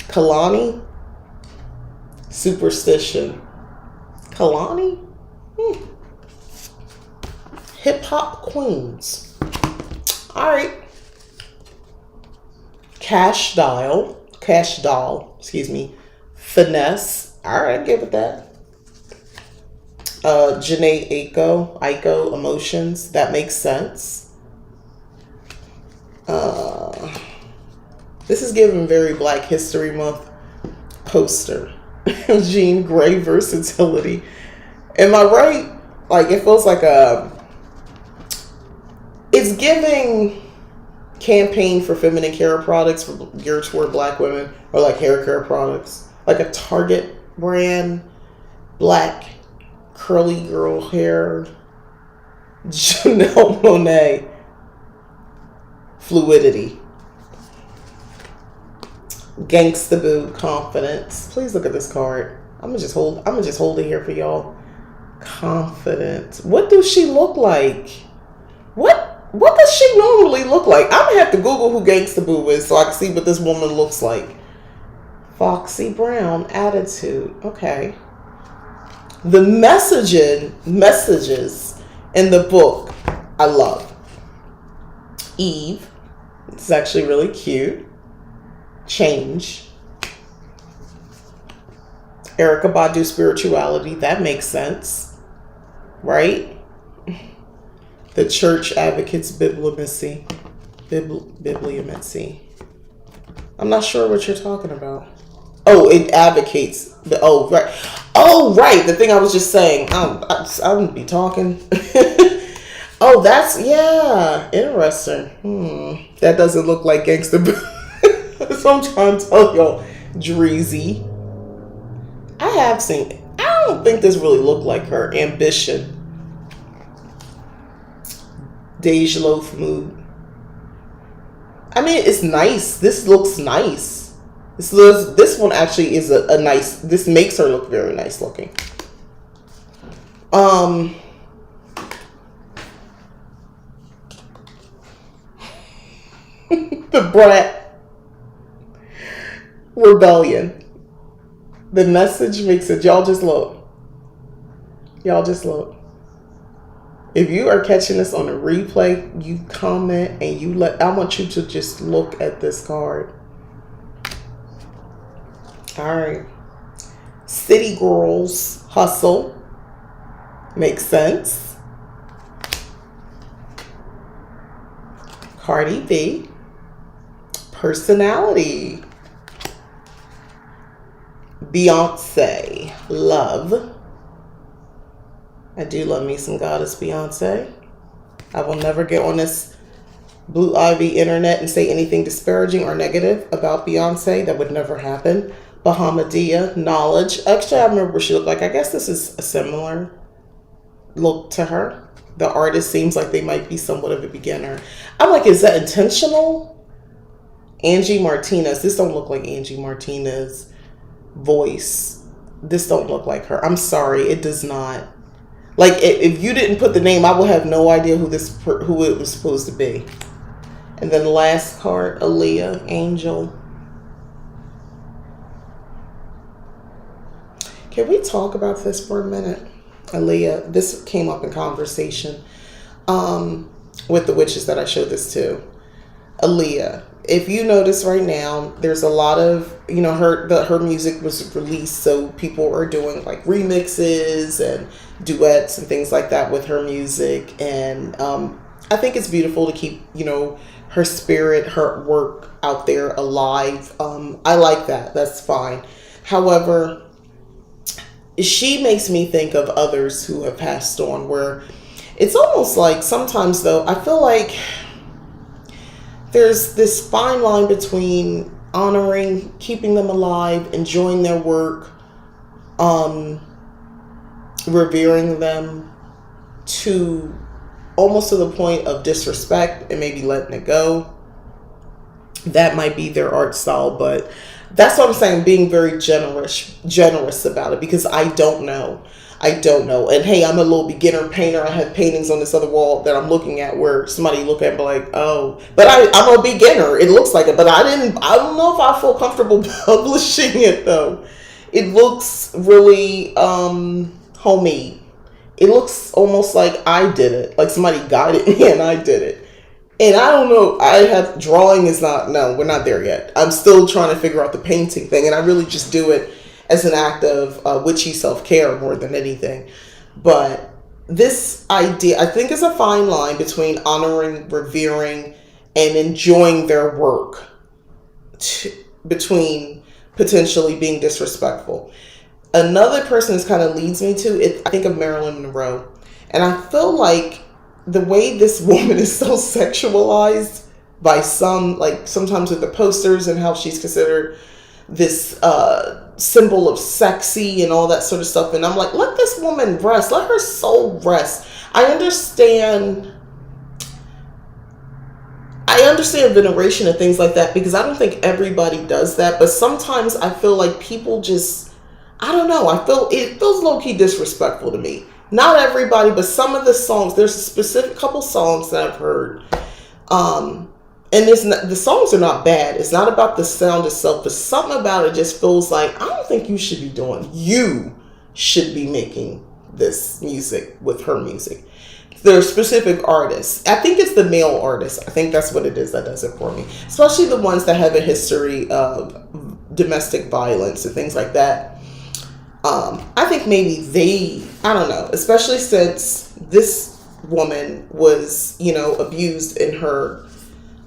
Kalani, superstition. Kalani? Hip-hop queens. All right. Cash doll, excuse me. Finesse. All right, I give it that. Janae Aiko, emotions. That makes sense. This is giving very Black History Month. Poster. Jean Grey, versatility. Am I right? Like, it feels like it's giving campaign for feminine care products geared toward Black women, or like hair care products. Like a Target brand, black, curly girl hair. Janelle Monáe. Fluidity. Gangsta Boo, confidence. Please look at this card. I'm gonna just hold it here for y'all. Confident. What does she look like? What does she normally look like? I'm gonna have to Google who Gangsta Boo is so I can see what this woman looks like. Foxy Brown, attitude. Okay. The messages in the book I love. Eve, It's actually really cute. Change. Erykah Badu spirituality. That makes sense. Right? The Church Advocates Bibliomancy. Bibliomancy. I'm not sure what you're talking about. Oh, it advocates. Oh, right. Oh, right. The thing I was just saying. I wouldn't be talking. Oh, that's, yeah. Interesting. That doesn't look like gangster. So I'm trying to tell y'all. Dreezy. I have seen it. I don't think this really looked like her. Ambition. Dej Loaf Mood. I mean, it's nice. This looks nice. This one actually is a nice. This makes her look very nice looking. The Brat Rebellion. The message makes it. Y'all just look. Y'all just look. If you are catching this on a replay, you comment and you I want you to just look at this card. All right. City Girls Hustle. Makes sense. Cardi B. Personality. Beyonce. Love. I do love me some goddess Beyonce. I will never get on this Blue Ivy internet and say anything disparaging or negative about Beyonce. That would never happen. Bahamadia, Knowledge. Actually, I remember what she looked like. I guess this is a similar look to her. The artist seems like they might be somewhat of a beginner. I'm like, is that intentional? Angie Martinez. This don't look like Angie Martinez voice. This don't look like her. I'm sorry, it does not. Like, if you didn't put the name, I would have no idea who it was supposed to be. And then the last card, Aaliyah Angel. Can we talk about this for a minute? Aaliyah, this came up in conversation with the witches that I showed this to. Aaliyah, if you notice right now, there's a lot of, her music was released, so people are doing like remixes and duets and things like that with her music. And I think it's beautiful to keep, her spirit, her work out there alive. I like that. That's fine. However, she makes me think of others who have passed on, where it's almost like sometimes, though, I feel like there's this fine line between honoring, keeping them alive, enjoying their work, revering them, to almost to the point of disrespect and maybe letting it go. That might be their art style, but that's what I'm saying, being very generous about it, because I don't know. And hey, I'm a little beginner painter. I have paintings on this other wall that I'm looking at where somebody look at and be like, oh, but I'm a beginner. It looks like it, but I don't know if I feel comfortable publishing it though. It looks really homemade. It looks almost like I did it, like somebody guided me and I did it. And I don't know, drawing is not, no, we're not there yet. I'm still trying to figure out the painting thing, and I really just do it as an act of witchy self-care more than anything. But this idea, I think, is a fine line between honoring, revering, and enjoying their work, between potentially being disrespectful. Another person this kind of leads me to it, I think of Marilyn Monroe. And I feel like the way this woman is so sexualized by some, like sometimes with the posters and how she's considered this symbol of sexy and all that sort of stuff. And I'm like, let this woman rest. Let her soul rest. I understand veneration and things like that, because I don't think everybody does that. But sometimes I feel like people just, I don't know. It feels low-key disrespectful to me. Not everybody, but some of the songs, there's a specific couple songs that I've heard. And the songs are not bad. It's not about the sound itself, but something about it just feels like, I don't think you should be making this music with her music. There are specific artists. I think it's the male artists. I think that's what it is that does it for me. Especially the ones that have a history of domestic violence and things like that. I think maybe I don't know, especially since this woman was, abused in her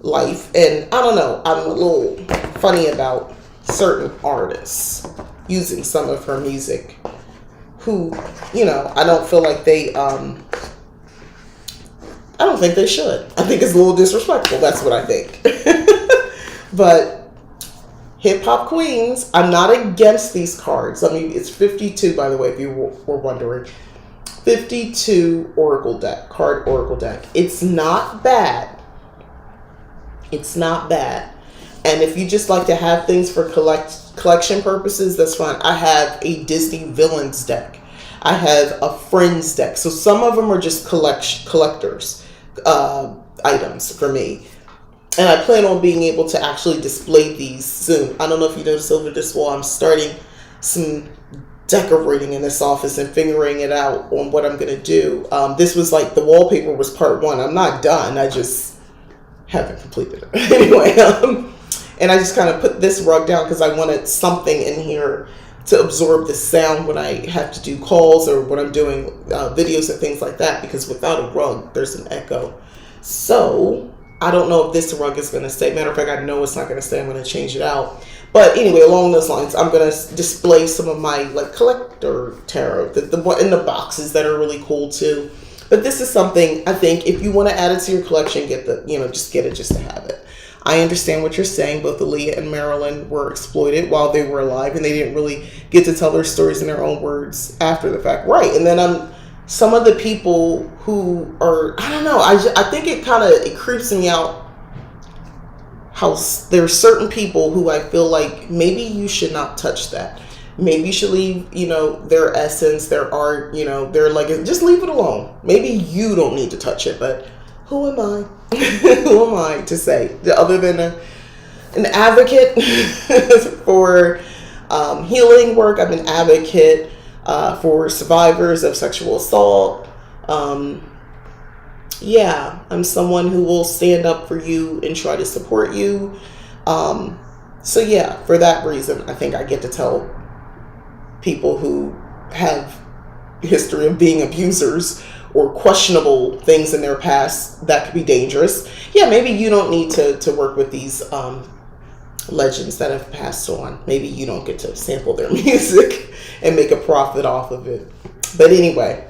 life. And I don't know, I'm a little funny about certain artists using some of her music who, I don't feel like I don't think they should. I think it's a little disrespectful. That's what I think. But hip hop queens, I'm not against these cards. I mean, it's 52, by the way, if you were wondering. 52 Oracle deck, card Oracle deck. It's not bad. It's not bad. And if you just like to have things for collection purposes, that's fine. I have a Disney Villains deck. I have a Friends deck. So some of them are just collectors items for me. And I plan on being able to actually display these soon. I don't know if you noticed over this wall, I'm starting some decorating in this office and figuring it out on what I'm going to do. This was like, the wallpaper was part one. I'm not done. I just haven't completed it. Anyway, and I just kind of put this rug down because I wanted something in here to absorb the sound when I have to do calls or when I'm doing videos and things like that, because without a rug, there's an echo. So I don't know if this rug is going to stay. Matter of fact, I know it's not going to stay. I'm going to change it out. But anyway, along those lines, I'm going to display some of my collector tarot, the one in the boxes that are really cool too. But this is something I think if you want to add it to your collection, just get it just to have it. I understand what you're saying. Both Aaliyah and Marilyn were exploited while they were alive, and they didn't really get to tell their stories in their own words after the fact. Right. And then some of the people who are, I don't know, I think it creeps me out how there are certain people who I feel like maybe you should not touch that. Maybe you should leave, their essence, their art, their legacy. Just leave it alone. Maybe you don't need to touch it, but who am I? Who am I to say, other than an advocate for healing work? I'm an advocate for survivors of sexual assault. I'm someone who will stand up for you and try to support you. For that reason, I think I get to tell people who have history of being abusers or questionable things in their past that could be dangerous. Yeah, maybe you don't need to work with these legends that have passed on. Maybe you don't get to sample their music and make a profit off of it. But anyway,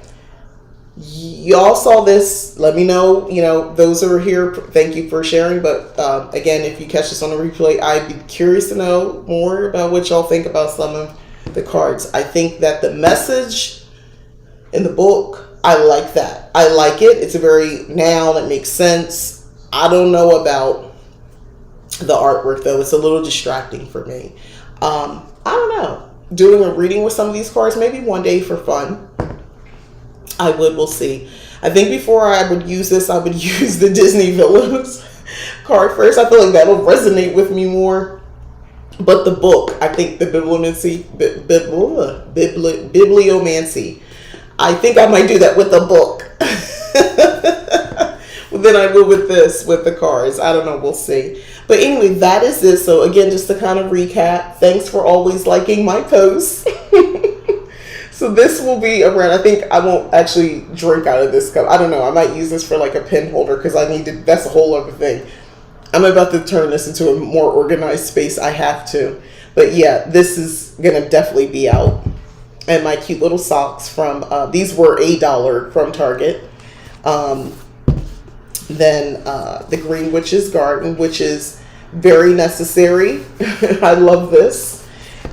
y'all saw this. Let me know, those who are here, thank you for sharing. But again, if you catch this on a replay, I'd be curious to know more about what y'all think about some of the cards. I think that the message in the book, I like that. I like it. It's a very noun that makes sense. I don't know about the artwork though. It's a little distracting for me. I don't know. Doing a reading with some of these cards, maybe one day for fun. We'll see. I think before I would use this, I would use the Disney Villains card first. I feel like that'll resonate with me more. But the book, I think the bibliomancy, I think I might do that with the book. Than I will with the cards. I don't know. We'll see. But anyway, that is it. So again, just to kind of recap, thanks for always liking my posts. So this will be around, I think I won't actually drink out of this cup. I don't know. I might use this for like a pen holder because that's a whole other thing. I'm about to turn this into a more organized space. I have to. But yeah, this is going to definitely be out. And my cute little socks from, these were $1 from Target. Then the Green Witch's Garden, which is very necessary. I love this.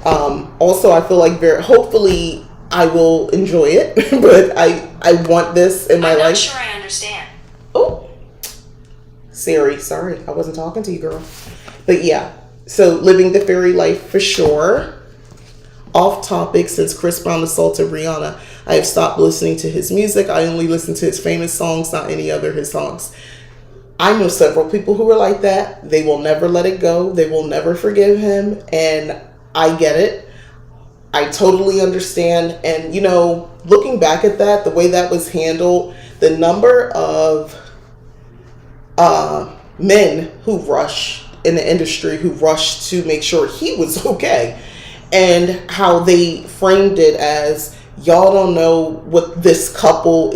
Also, I feel like hopefully I will enjoy it. But I want this in my life. I'm not sure I understand. Oh. Siri, sorry, I wasn't talking to you, girl. But yeah, so living the fairy life for sure. Off topic, since Chris Brown assaulted Rihanna, I have stopped listening to his music. I only listen to his famous songs, not any other his songs. I know several people who are like that. They will never let it go. They will never forgive him. And I get it. I totally understand. And, looking back at that, the way that was handled, the number of men who rush in the industry who rushed to make sure he was okay, and how they framed it as, y'all don't know what this couple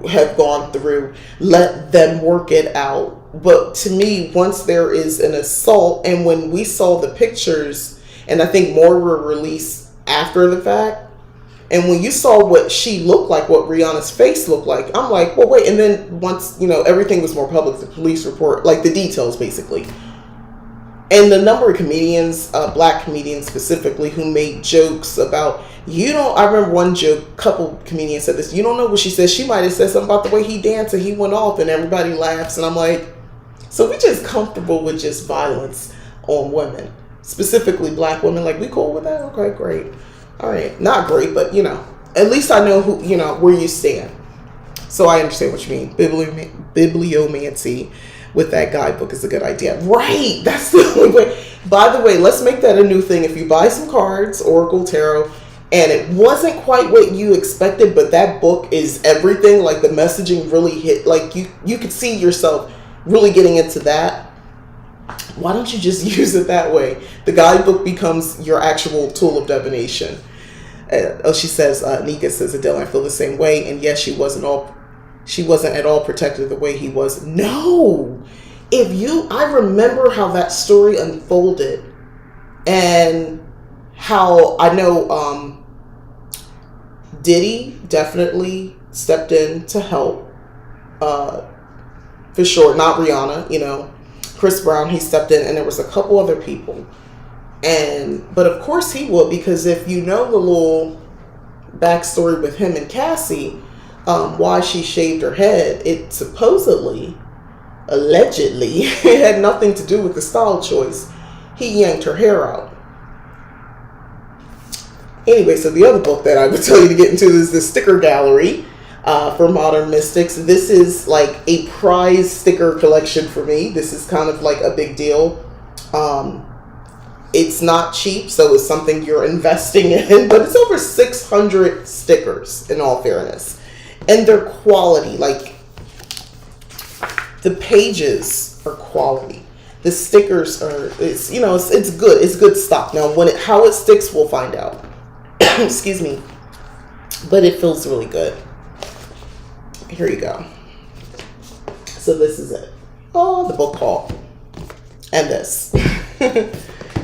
have gone through, let them work it out. But to me, once there is an assault, and when we saw the pictures, and I think more were released after the fact, and when you saw what she looked like, what Rihanna's face looked like, I'm like, well, wait. And then once, everything was more public, the police report, like the details basically. And the number of comedians, black comedians specifically, who made jokes about, I remember one joke, couple comedians said this, you don't know what she said. She might have said something about the way he danced and he went off, and everybody laughs. And I'm like, so we just comfortable with just violence on women, specifically black women. Like, we cool with that? Okay, great. All right, not great, but at least I know who, where you stand. So I understand what you mean. Bibliomancy with that guidebook is a good idea. Right, that's the only way. By the way, let's make that a new thing. If you buy some cards, Oracle, Tarot, and it wasn't quite what you expected, but that book is everything, like the messaging really hit, like you could see yourself really getting into that. Why don't you just use it that way? The guidebook becomes your actual tool of divination. She says, Nika says, Adele, I feel the same way. And yes, she wasn't at all protected the way he was. No. I remember how that story unfolded, and how I know Diddy definitely stepped in to help, for sure. Not Rihanna, Chris Brown, he stepped in, and there was a couple other people. But of course he would, because if you know the little backstory with him and Cassie, why she shaved her head, it supposedly, allegedly, it had nothing to do with the style choice. He yanked her hair out. Anyway, so the other book that I would tell you to get into is the Sticker Gallery. For Modern Mystics. This is like a prize sticker collection for me. This is kind of like a big deal. It's not cheap, so it's something you're investing in, but it's over 600 stickers in all fairness. And they're quality, like the pages are quality. The stickers are, it's good. It's good stuff. Now, how it sticks, we'll find out. Excuse me. But it feels really good. Here you go. So this is it. Oh, the book haul. And this.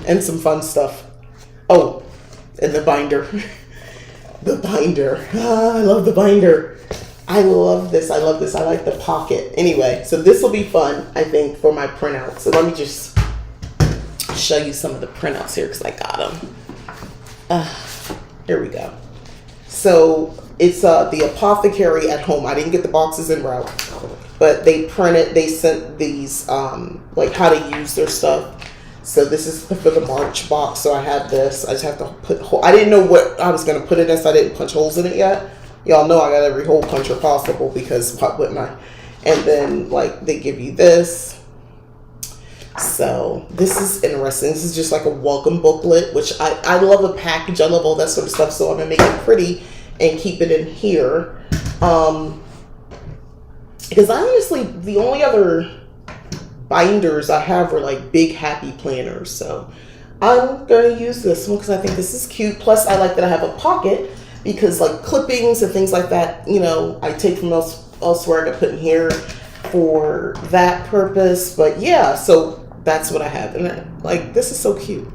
And some fun stuff. Oh, and the binder. The binder. I love the binder. I love this. I like the pocket. Anyway, so this will be fun, I think, for my printouts. So let me just show you some of the printouts here, because I got them. Here we go. So it's the Apothecary at Home. I didn't get the boxes en route, but they sent these, like how to use their stuff. So this is for the March box. So I have this. I just have to I didn't know what I was going to put in this. I didn't punch holes in it yet. Y'all know I got every hole puncher possible, because what wouldn't I? And then like they give you this. So this is interesting. This is just like a welcome booklet, which I love a package. I love all that sort of stuff. So I'm going to make it pretty and keep it in here. Because honestly, the only other binders I have are like big happy planners. So I'm going to use this one because I think this is cute. Plus I like that I have a pocket, because like clippings and things like that, I take from elsewhere. I got put in here for that purpose. But yeah, so that's what I have. And like, this is so cute.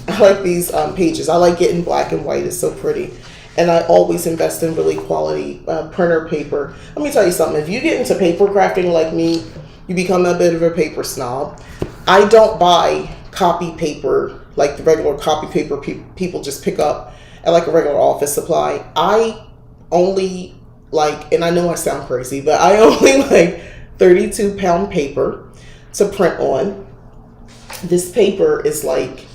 I like these pages. I like getting black and white. It's so pretty. And I always invest in really quality printer paper. Let me tell you something. If you get into paper crafting like me, you become a bit of a paper snob. I don't buy copy paper, like the regular copy paper people just pick up at like a regular office supply. I only like, and I know I sound crazy, but I only like 32-pound paper to print on. This paper is like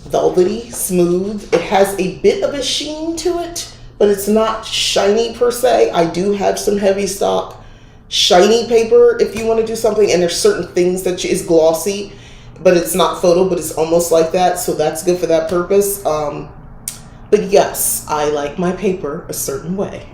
velvety, smooth. It has a bit of a sheen to it, but it's not shiny per se. I do have some heavy stock shiny paper if you want to do something, and there's certain things that is glossy, but it's not photo, but it's almost like that, so that's good for that purpose. But yes, I like my paper a certain way.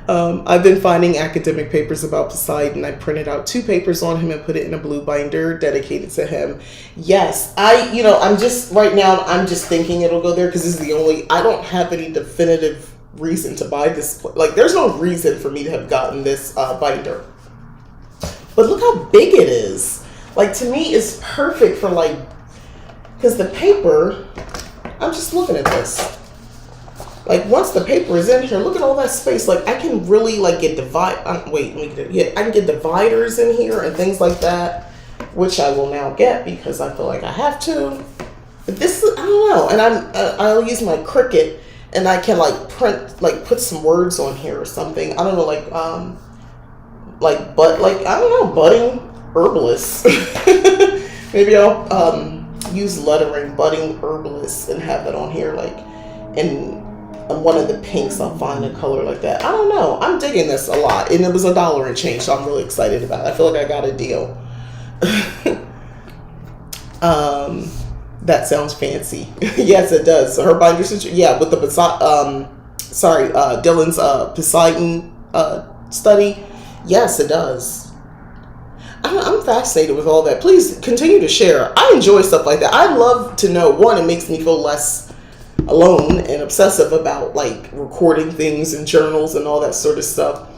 I've been finding academic papers about Poseidon. I printed out 2 papers on him and put it in a blue binder dedicated to him. Yes, I'm just, right now, I'm just thinking it'll go there because this is the only, I don't have any definitive reason to buy this. Like, there's no reason for me to have gotten this binder. But look how big it is. Like, to me, it's perfect for, like, because the paper, I'm just looking at this. Like, once the paper is in here, look at all that space. Like, I can really, like, get I can get dividers in here and things like that, which I will now get because I feel like I have to. But this, I don't know. And I'll use my Cricut, and I can, like, print, like, put some words on here or something. I don't know, I don't know, budding herbalist. Maybe I'll use lettering, budding herbalist, and have it on here, like, in one of the pinks. I'll find a color like that. I don't know. I'm digging this a lot, and it was $1 and change, so I'm really excited about it. I feel like I got a deal. That sounds fancy. Yes, it does. So her binder situation, yeah, with the Dylan's Poseidon study. Yes, it does. I'm fascinated with all that. Please continue to share. I enjoy stuff like that. I love to know, one, it makes me feel less alone and obsessive about, like, recording things in journals and all that sort of stuff,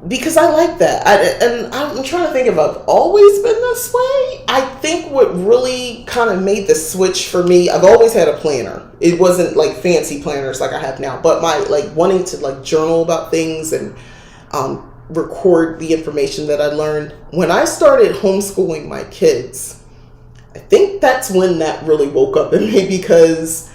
because I like that. And I'm trying to think if I've always been this way. I think what really kind of made the switch for me, I've always had a planner. It wasn't like fancy planners like I have now, but my, like, wanting to, like, journal about things and record the information that I learned. When I started homeschooling my kids, I think that's when that really woke up in me, because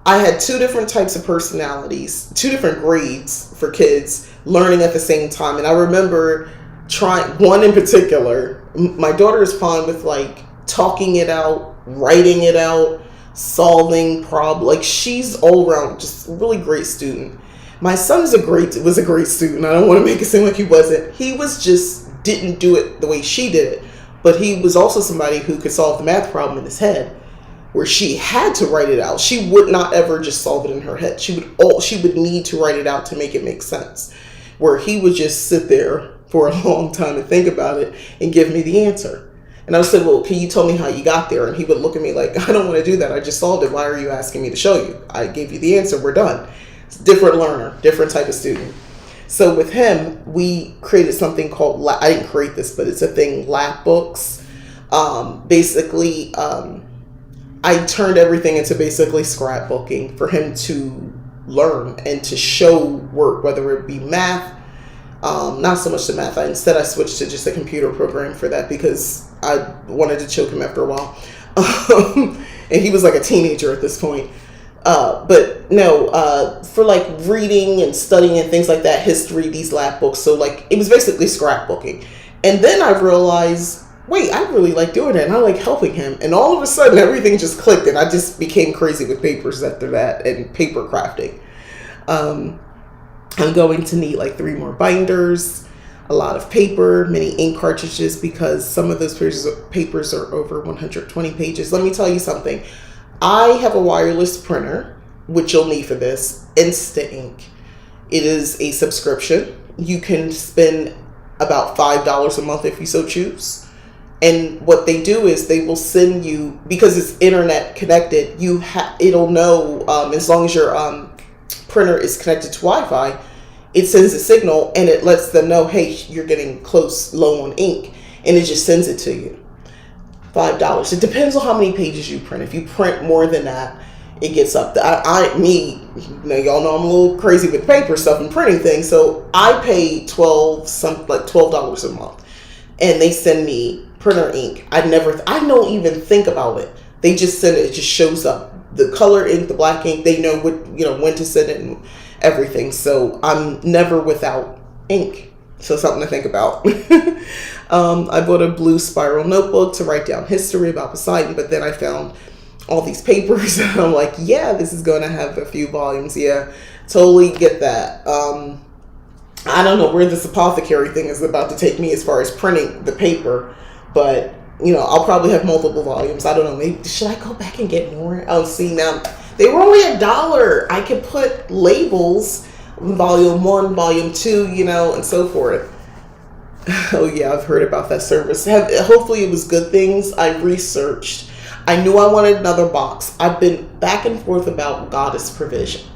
I had 2 different types of personalities, 2 different grades for kids learning at the same time. And I remember trying one in particular. My daughter is fine with, like, talking it out, writing it out, solving problems. Like, she's all around just a really great student. My son was a great student. I don't want to make it seem like he wasn't. He was just didn't do it the way she did it. But he was also somebody who could solve the math problem in his head, where she had to write it out. She would not ever just solve it in her head. She would need to write it out to make it make sense. Where he would just sit there for a long time and think about it and give me the answer. And I said, well, can you tell me how you got there? And he would look at me like, I don't want to do that. I just solved it. Why are you asking me to show you? I gave you the answer. We're done. It's a different learner, different type of student. So with him, we created something called, I didn't create this, but it's a thing, lap books. Basically, I turned everything into basically scrapbooking for him to learn and to show work, whether it be math, not so much the math. Instead, I switched to just a computer program for that because I wanted to choke him after a while. And he was like a teenager at this point. But no, for like reading and studying and things like that, history, these lap books. So like, it was basically scrapbooking. And then I realized, wait, I really like doing it, and I like helping him. And all of a sudden, everything just clicked, and I just became crazy with papers after that and paper crafting. I'm going to need like 3 more binders, a lot of paper, many ink cartridges, because some of those papers are over 120 pages. Let me tell you something. I have a wireless printer, which you'll need for this, Insta Ink. It is a subscription. You can spend about $5 a month if you so choose. And what they do is they will send you, because it's internet connected, it'll know, as long as your printer is connected to Wi-Fi, it sends a signal and it lets them know, hey, you're getting low on ink, and it just sends it to you. $5. It depends on how many pages you print. If you print more than that, it gets up. Y'all know I'm a little crazy with paper stuff and printing things, so I pay $12 a month, and they send me printer ink. I don't even think about it. They just send it. It just shows up. The color ink, the black ink. They know when to send it and everything. So I'm never without ink. So something to think about. I bought a blue spiral notebook to write down history about Poseidon, but then I found all these papers and I'm like, yeah, this is going to have a few volumes. Yeah, totally get that. I don't know where this apothecary thing is about to take me as far as printing the paper, but I'll probably have multiple volumes. I don't know. Maybe should I go back and get more? Oh, see, now they were only $1. I could put labels volume 1, volume 2, you know, and so forth. Oh yeah, I've heard about that service. Hopefully it was good things. I researched. I knew I wanted another box. I've been back and forth about Goddess Provision,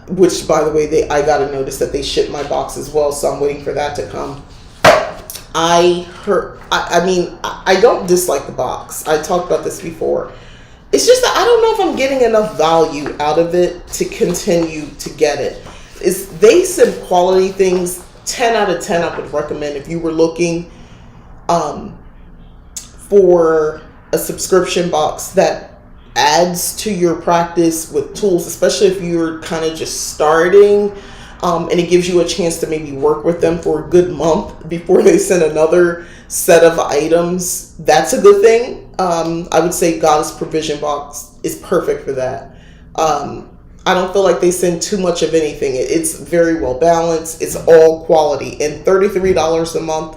which, by the way, I got a notice that they shipped my box as well, so I'm waiting for that to come. I don't dislike the box. I talked about this before. It's just that I don't know if I'm getting enough value out of it to continue to get it. They send quality things. 10 out of 10 I would recommend if you were looking for a subscription box that adds to your practice with tools, especially if you're kind of just starting, and it gives you a chance to maybe work with them for a good month before they send another set of items. That's a good thing. I would say Goddess Provision box is perfect for that. I don't feel like they send too much of anything. It's very well balanced. It's all quality. And $33 a month,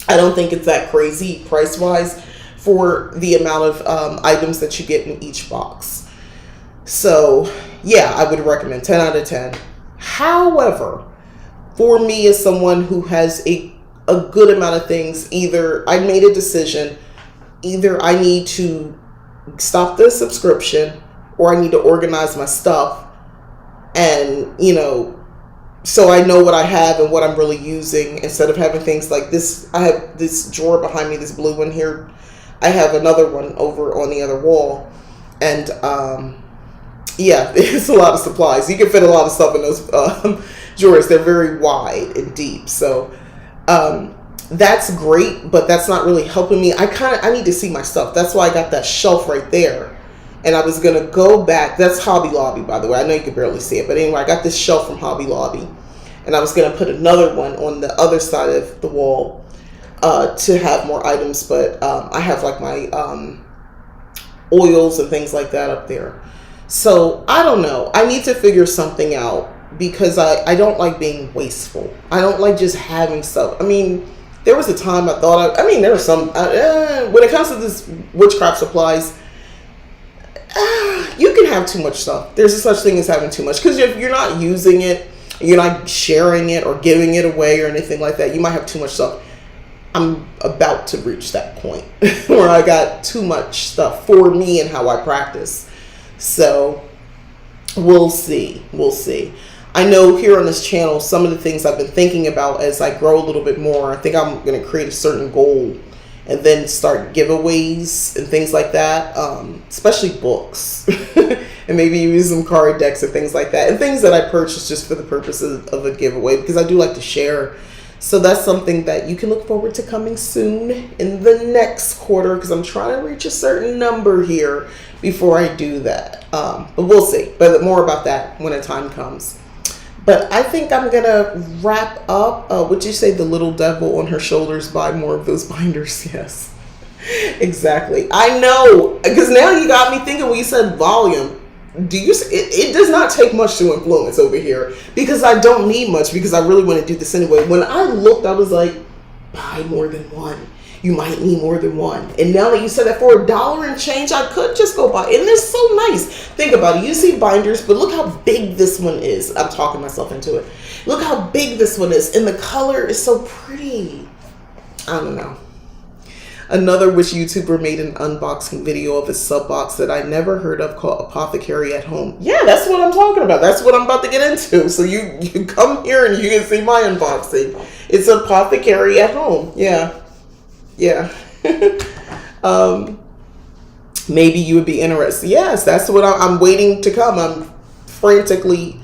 I don't think it's that crazy price-wise for the amount of items that you get in each box. So, yeah, I would recommend 10 out of 10. However, for me as someone who has a good amount of things, either I made a decision, either I need to stop the subscription or I need to organize my stuff, and, you know, so I know what I have and what I'm really using, instead of having things like this. I have this drawer behind me, this blue one here. I have another one over on the other wall, and yeah, it's a lot of supplies. You can fit a lot of stuff in those drawers. They're very wide and deep, so that's great, but that's not really helping me. I need to see my stuff. That's why I got that shelf right there. And I was going to go back. That's Hobby Lobby, by the way. I know you can barely see it. But anyway, I got this shelf from Hobby Lobby. And I was going to put another one on the other side of the wall to have more items. But I have like my oils and things like that up there. So I don't know. I need to figure something out, because I don't like being wasteful. I don't like just having stuff. I mean, there was a time I thought, there was some, when it comes to this witchcraft supplies, you can have too much stuff. There's a such thing as having too much, because if you're not using it, you're not sharing it or giving it away or anything like that, you might have too much stuff. I'm about to reach that point where I got too much stuff for me and how I practice. So we'll see. I know here on this channel, some of the things I've been thinking about as I grow a little bit more, I think I'm going to create a certain goal and then start giveaways and things like that, especially books, and maybe use some card decks and things like that, and things that I purchase just for the purpose of a giveaway, because I do like to share. So that's something that you can look forward to coming soon in the next quarter, because I'm trying to reach a certain number here before I do that. But we'll see. But more about that when the time comes. But I think I'm going to wrap up. Would you say The Little Devil on Her Shoulders? Buy more of those binders. Yes, exactly. I know, because now you got me thinking when you said volume. It does not take much to influence over here, because I don't need much, because I really want to do this anyway. When I looked, I was like, buy more than one. You might need more than one. And now that you said that, for $1 and change, I could just go buy. And it's so nice. Think about it. You see binders, but look how big this one is. I'm talking myself into it. Look how big this one is. And the color is so pretty. I don't know. Another witch YouTuber made an unboxing video of a sub box that I never heard of, called Apothecary at Home. Yeah, that's what I'm talking about. That's what I'm about to get into. So you come here and you can see my unboxing. It's Apothecary at Home. Yeah. Maybe you would be interested. Yes, that's what I'm waiting to come. I'm frantically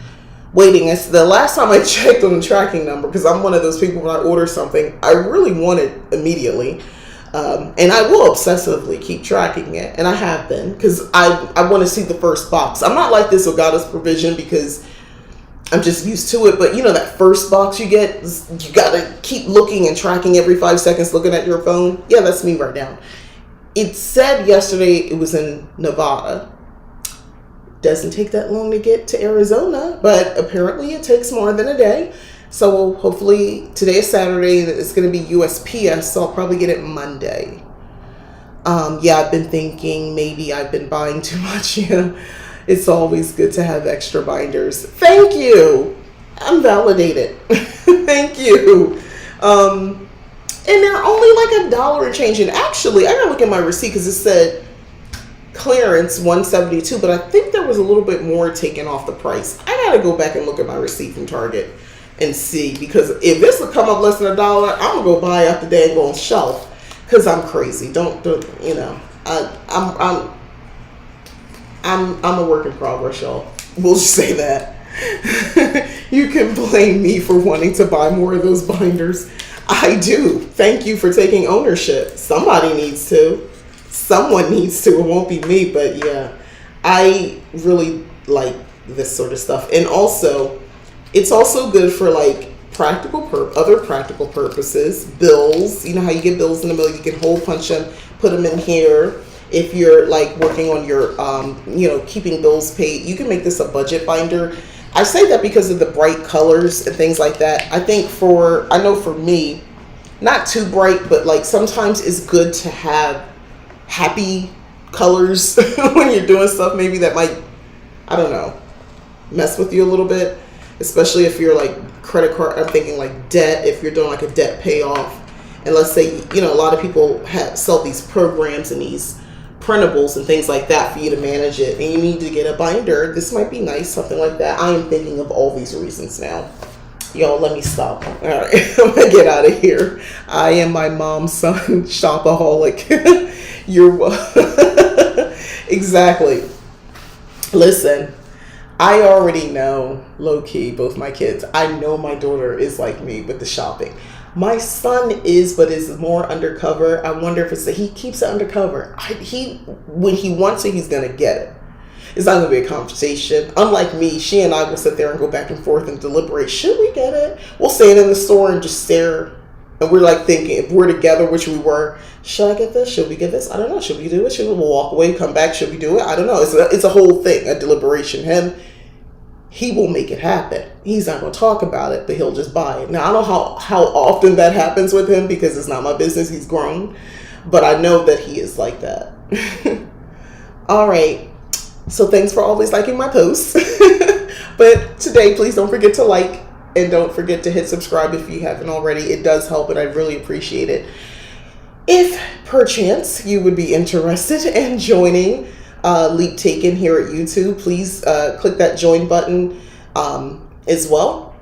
waiting. It's the last time I checked on the tracking number, because I'm one of those people, when I order something, I really want it immediately. And I will obsessively keep tracking it. And I have been, because I want to see the first box. I'm not like this with Goddess Provision, because I'm just used to it. But you know, that first box you get, you got to keep looking and tracking every 5 seconds, looking at your phone. Yeah, that's me right now. It said yesterday it was in Nevada. Doesn't take that long to get to Arizona, but apparently it takes more than a day. So hopefully, today is Saturday, it's going to be USPS, so I'll probably get it Monday. Yeah, I've been thinking maybe I've been buying too much. It's always good to have extra binders. Thank you. I'm validated. Thank you. And they're only like $1 and change. And actually, I gotta look at my receipt because it said clearance $172, but I think there was a little bit more taken off the price. I gotta go back and look at my receipt from Target and see, because if this would come up less than $1, I'm gonna go buy up the dang on shelf because I'm crazy. Don't you know? I'm a work in progress, y'all. We'll just say that. You can blame me for wanting to buy more of those binders. I do. Thank you for taking ownership. Somebody needs to. Someone needs to. It won't be me, but yeah. I really like this sort of stuff. And also, it's also good for like other practical purposes. Bills. You know how you get bills in the mail? You can hole punch them, put them in here. If you're like working on your, keeping bills paid, you can make this a budget binder. I say that because of the bright colors and things like that. I know for me, not too bright, but like sometimes it's good to have happy colors when you're doing stuff maybe that might, I don't know, mess with you a little bit. Especially if you're like credit card, I'm thinking like debt, if you're doing like a debt payoff. And let's say, a lot of people sell these programs and these printables and things like that for you to manage it, and you need to get a binder. This might be nice, something like that. I am thinking of all these reasons now. Y'all, let me stop. All right, I'm gonna get out of here. I am my mom's son, shopaholic. You're exactly. Listen, I already know, low key, both my kids. I know my daughter is like me with the shopping. My son is, but is more undercover. I wonder if he keeps it undercover. When he wants it, he's going to get it. It's not going to be a conversation. Unlike me, she and I will sit there and go back and forth and deliberate. Should we get it? We'll stand in the store and just stare. And we're like thinking, if we're together, which we were, should I get this? Should we get this? I don't know. Should we do it? Should we? We'll walk away, come back. Should we do it? I don't know. It's a whole thing, a deliberation. He will make it happen. He's not going to talk about it, but he'll just buy it. Now, I don't know how often that happens with him because it's not my business. He's grown. But I know that he is like that. All right. So thanks for always liking my posts. But today, please don't forget to like and don't forget to hit subscribe if you haven't already. It does help and I really appreciate it. If perchance you would be interested in joining Leap Taken here at YouTube, please click that join button as well.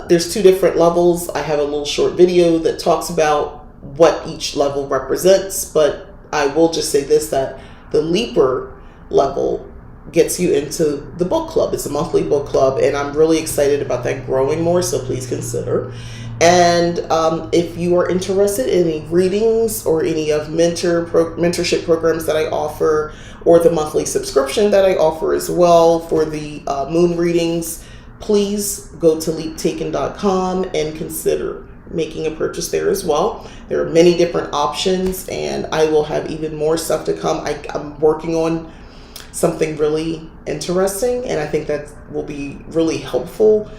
There's 2 different levels. I have a little short video that talks about what each level represents, but I will just say this, that the Leaper level gets you into the book club. It's a monthly book club, and I'm really excited about that growing more, so please consider. And if you are interested in any readings or any of mentorship programs that I offer, or the monthly subscription that I offer as well for the moon readings, please go to leaptaken.com and consider making a purchase there as well. There are many different options, and I will have even more stuff to come. I'm working on something really interesting, and I think that will be really helpful.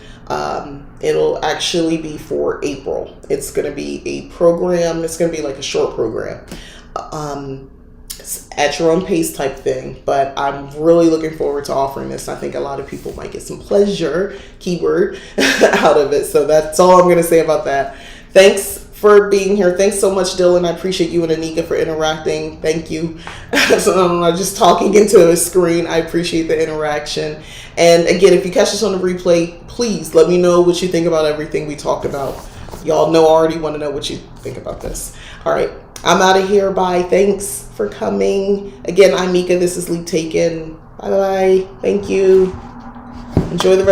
It'll actually be for April. It's going to be a program. It's going to be like a short program. At your own pace type thing, but I'm really looking forward to offering this. I think a lot of people might get some pleasure, keyword, out of it. So that's all I'm going to say about that. Thanks for being here. Thanks so much, Dylan. I appreciate you and Anika for interacting. Thank you. So I'm not just talking into a screen. I appreciate the interaction. And again, if you catch this on the replay, please let me know what you think about everything we talked about. Y'all know I already want to know what you think about this. All right. I'm out of here. Bye. Thanks for coming. Again, I'm Mika. This is Leap Taken. Bye-bye. Thank you. Enjoy the rest.